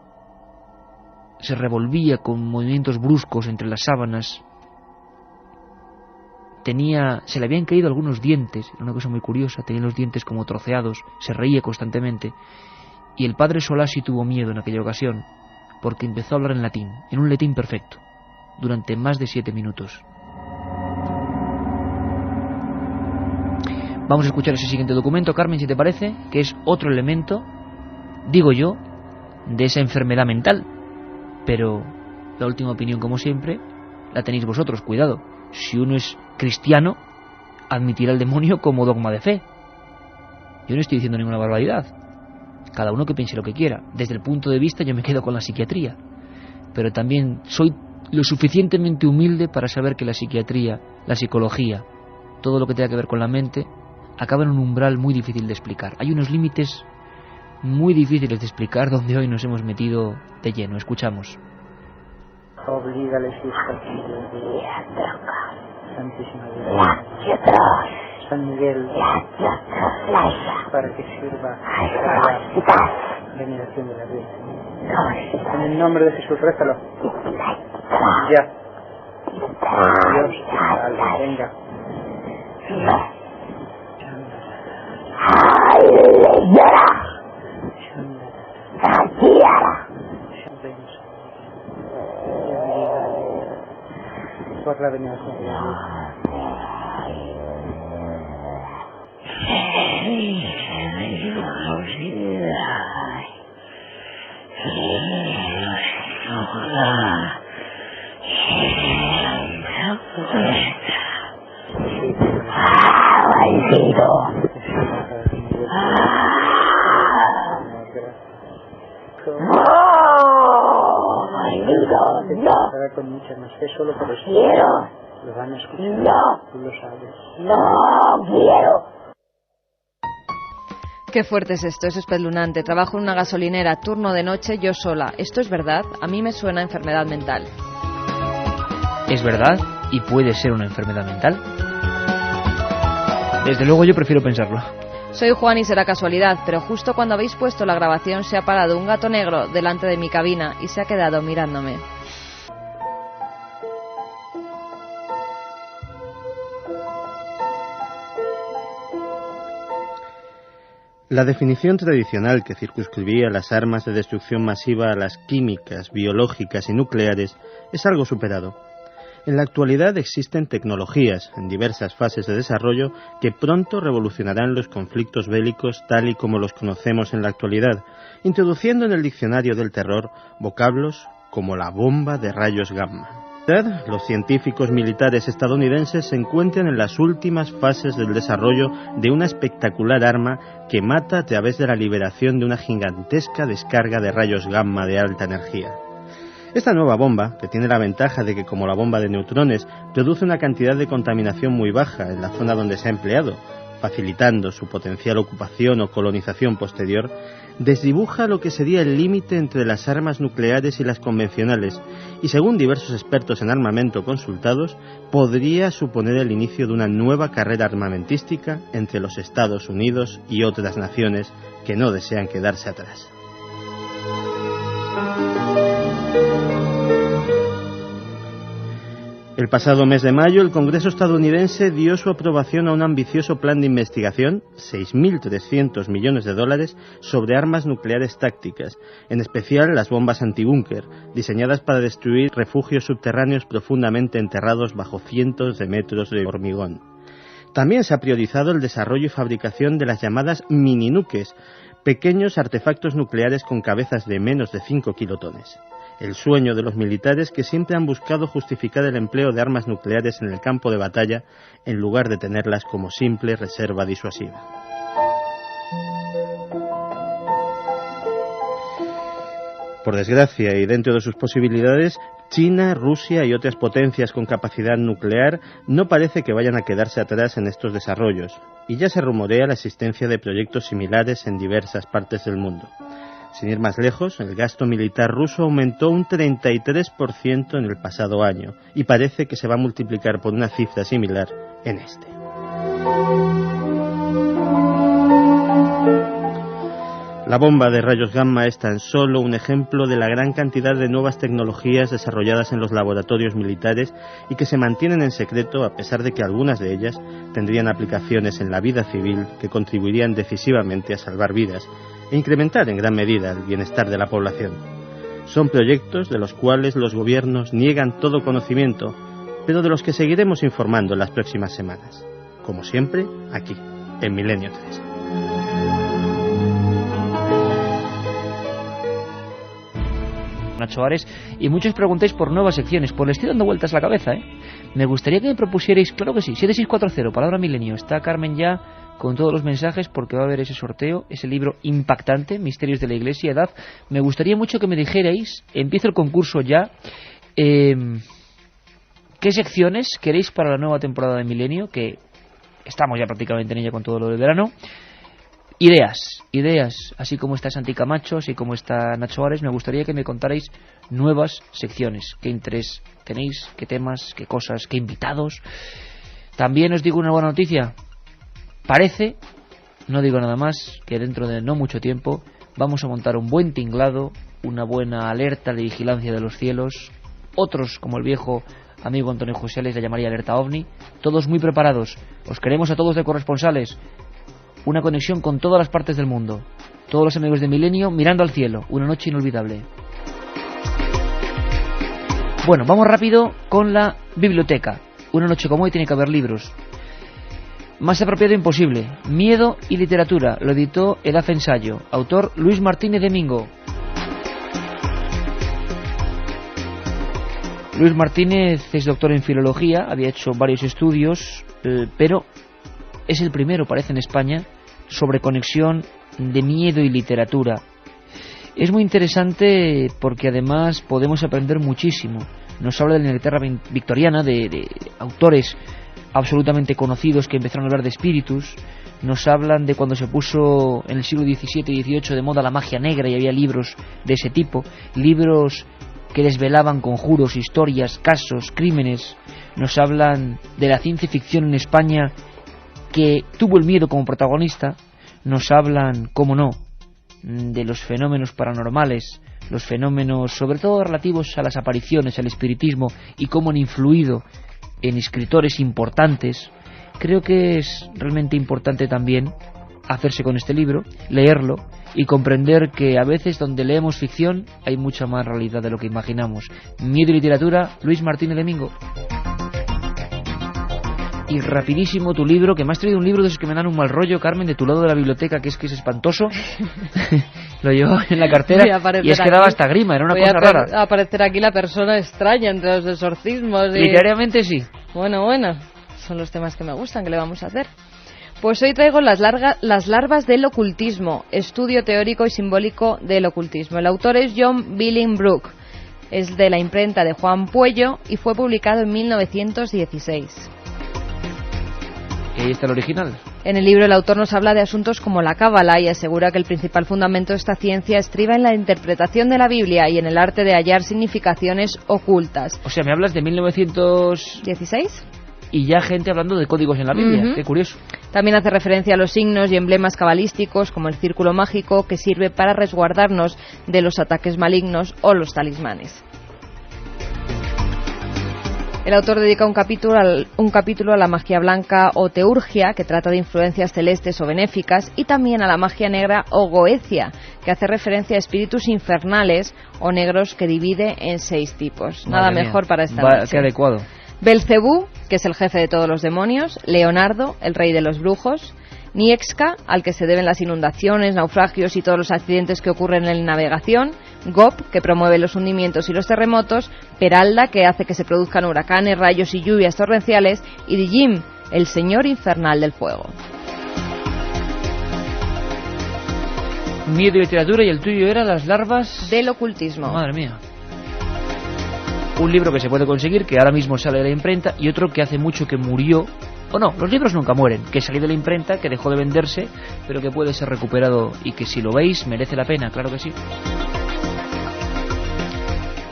se revolvía con movimientos bruscos entre las sábanas. Se le habían caído algunos dientes, era una cosa muy curiosa, tenía los dientes como troceados, se reía constantemente. Y el padre Solá sí tuvo miedo en aquella ocasión, porque empezó a hablar en latín, en un latín perfecto, durante más de 7 minutos. Vamos a escuchar ese siguiente documento, Carmen, si te parece, que es otro elemento, digo yo, de esa enfermedad mental. Pero la última opinión, como siempre, la tenéis vosotros, cuidado. Si uno es cristiano, admitir al demonio como dogma de fe. Yo no estoy diciendo ninguna barbaridad. Cada uno que piense lo que quiera. Desde el punto de vista yo me quedo con la psiquiatría. Pero también soy lo suficientemente humilde para saber que la psiquiatría, la psicología, todo lo que tenga que ver con la mente, acaba en un umbral muy difícil de explicar. Hay unos límites muy difíciles de explicar donde hoy nos hemos metido de lleno. Escuchamos. Oblígales y Santísima Virgen, San Miguel, para que sirva para la veneración de la Virgen. En el nombre de Jesús, rézalo. Ya. Dios te salve, venga. Por la veneración de la con mucha más fe solo por eso. Quiero. Lo van a escuchar. No. Tú lo sabes. No quiero. Qué fuerte es esto, es espeluznante. Trabajo en una gasolinera, turno de noche, yo sola. ¿Esto es verdad? A mí me suena a enfermedad mental. Es verdad y puede ser una enfermedad mental. Desde luego yo prefiero pensarlo. Soy Juan y será casualidad, pero justo cuando habéis puesto la grabación se ha parado un gato negro delante de mi cabina y se ha quedado mirándome. La definición tradicional que circunscribía las armas de destrucción masiva a las químicas, biológicas y nucleares es algo superado. En la actualidad existen tecnologías en diversas fases de desarrollo que pronto revolucionarán los conflictos bélicos tal y como los conocemos en la actualidad, introduciendo en el diccionario del terror vocablos como la bomba de rayos gamma. Los científicos militares estadounidenses se encuentran en las últimas fases del desarrollo de una espectacular arma que mata a través de la liberación de una gigantesca descarga de rayos gamma de alta energía. Esta nueva bomba, que tiene la ventaja de que, como la bomba de neutrones, produce una cantidad de contaminación muy baja en la zona donde se ha empleado, facilitando su potencial ocupación o colonización posterior, desdibuja lo que sería el límite entre las armas nucleares y las convencionales, y según diversos expertos en armamento consultados, podría suponer el inicio de una nueva carrera armamentística entre los Estados Unidos y otras naciones que no desean quedarse atrás. El pasado mes de mayo, el Congreso estadounidense dio su aprobación a un ambicioso plan de investigación, 6.300 millones de dólares, sobre armas nucleares tácticas, en especial las bombas antibúnker, diseñadas para destruir refugios subterráneos profundamente enterrados bajo cientos de metros de hormigón. También se ha priorizado el desarrollo y fabricación de las llamadas mininuques, pequeños artefactos nucleares con cabezas de menos de 5 kilotones. El sueño de los militares que siempre han buscado justificar el empleo de armas nucleares en el campo de batalla en lugar de tenerlas como simple reserva disuasiva. Por desgracia, y dentro de sus posibilidades, China, Rusia y otras potencias con capacidad nuclear no parece que vayan a quedarse atrás en estos desarrollos, y ya se rumorea la existencia de proyectos similares en diversas partes del mundo. Sin ir más lejos, el gasto militar ruso aumentó un 33% en el pasado año, y parece que se va a multiplicar por una cifra similar en este. La bomba de rayos gamma es tan solo un ejemplo de la gran cantidad de nuevas tecnologías desarrolladas en los laboratorios militares y que se mantienen en secreto a pesar de que algunas de ellas tendrían aplicaciones en la vida civil que contribuirían decisivamente a salvar vidas e incrementar en gran medida el bienestar de la población. Son proyectos de los cuales los gobiernos niegan todo conocimiento, pero de los que seguiremos informando en las próximas semanas. Como siempre, aquí, en Milenio 3. Nacho Ares, y muchos preguntáis por nuevas secciones. Pues le estoy dando vueltas la cabeza, ¿eh? Me gustaría que me propusierais, claro que sí, 7640, palabra milenio. Está Carmen ya con todos los mensajes porque va a haber ese sorteo, ese libro impactante, Misterios de la Iglesia y Edad. Me gustaría mucho que me dijerais, empiezo el concurso ya, ¿qué secciones queréis para la nueva temporada de Milenio? Que estamos ya prácticamente en ella con todo lo del verano. Ideas, así como está Santi Camacho, así como está Nacho Ares, me gustaría que me contarais nuevas secciones. ¿Qué interés tenéis? ¿Qué temas? ¿Qué cosas? ¿Qué invitados? También os digo una buena noticia. Parece, no digo nada más, que dentro de no mucho tiempo vamos a montar un buen tinglado, una buena alerta de vigilancia de los cielos. Otros, como el viejo amigo Antonio José, les la llamaría alerta ovni. Todos muy preparados. Os queremos a todos de corresponsales. Una conexión con todas las partes del mundo. Todos los amigos de Milenio mirando al cielo. Una noche inolvidable. Bueno, vamos rápido con la biblioteca. Una noche como hoy tiene que haber libros. Más apropiado imposible. Miedo y literatura. Lo editó Edad Ensayo. Autor Luis Martínez Domingo. Luis Martínez es doctor en filología. Había hecho varios estudios, pero es el primero, parece, en España, sobre conexión de miedo y literatura. Es muy interesante porque además podemos aprender muchísimo. Nos habla de la Inglaterra victoriana, de autores absolutamente conocidos que empezaron a hablar de espíritus. Nos hablan de cuando se puso en el siglo XVII y XVIII de moda la magia negra y había libros de ese tipo. Libros que desvelaban conjuros, historias, casos, crímenes. Nos hablan de la ciencia ficción en España, que tuvo el miedo como protagonista. Nos hablan, cómo no, de los fenómenos paranormales, los fenómenos sobre todo relativos a las apariciones, al espiritismo, y cómo han influido en escritores importantes. Creo que es realmente importante también hacerse con este libro, leerlo y comprender que a veces donde leemos ficción hay mucha más realidad de lo que imaginamos. Miedo y literatura, Luis Martínez Domingo. Y rapidísimo tu libro, que me has traído un libro de esos que me dan un mal rollo, Carmen, de tu lado de la biblioteca, que es espantoso. Lo llevaba en la cartera y es que daba hasta grima, era una cosa rara. Va a aparecer aquí la persona extraña entre los exorcismos. Literariamente sí. Bueno, son los temas que me gustan, ¿qué le vamos a hacer? Pues hoy traigo las larvas del ocultismo, estudio teórico y simbólico del ocultismo. El autor es John Billingbrook, es de la imprenta de Juan Puello y fue publicado en 1916. ¿Y ahí está el original? En el libro el autor nos habla de asuntos como la cábala y asegura que el principal fundamento de esta ciencia estriba en la interpretación de la Biblia y en el arte de hallar significaciones ocultas. O sea, ¿me hablas de 1916? Y ya gente hablando de códigos en la Biblia. Qué curioso. También hace referencia a los signos y emblemas cabalísticos como el círculo mágico, que sirve para resguardarnos de los ataques malignos, o los talismanes. El autor dedica un capítulo a la magia blanca o teurgia, que trata de influencias celestes o benéficas, y también a la magia negra o goecia, que hace referencia a espíritus infernales o negros, que divide en 6 tipos. Nada mejor para esta noche. Qué adecuado. Belcebú, que es el jefe de todos los demonios. Leonardo, el rey de los brujos. Niexca, al que se deben las inundaciones, naufragios y todos los accidentes que ocurren en la navegación. Gop, que promueve los hundimientos y los terremotos. Peralda, que hace que se produzcan huracanes, rayos y lluvias torrenciales. Y Dijim, el señor infernal del fuego. Miedo y literatura, y el tuyo era Las larvas del ocultismo. Madre mía. Un libro que se puede conseguir, que ahora mismo sale de la imprenta, y otro que hace mucho que murió. O no, los libros nunca mueren, que salió de la imprenta, que dejó de venderse, pero que puede ser recuperado y que si lo veis merece la pena, claro que sí.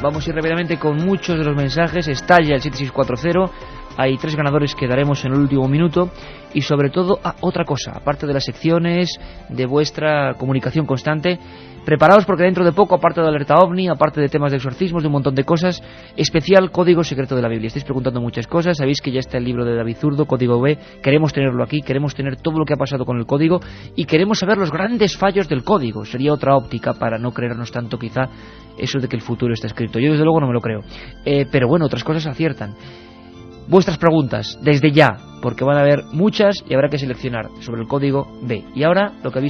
Vamos a ir rápidamente con muchos de los mensajes. Estalla el 7640. Hay 3 ganadores que daremos en el último minuto. Y sobre todo, otra cosa, aparte de las secciones, de vuestra comunicación constante, preparaos porque dentro de poco, aparte de Alerta OVNI, aparte de temas de exorcismos, de un montón de cosas, especial Código Secreto de la Biblia. Estáis preguntando muchas cosas, sabéis que ya está el libro de David Zurdo, Código B, queremos tenerlo aquí, queremos tener todo lo que ha pasado con el código y queremos saber los grandes fallos del código. Sería otra óptica para no creernos tanto quizá eso de que el futuro está escrito. Yo desde luego no me lo creo, pero bueno, otras cosas aciertan. Vuestras preguntas, desde ya, porque van a haber muchas y habrá que seleccionar sobre el Código B. Y ahora, lo que habéis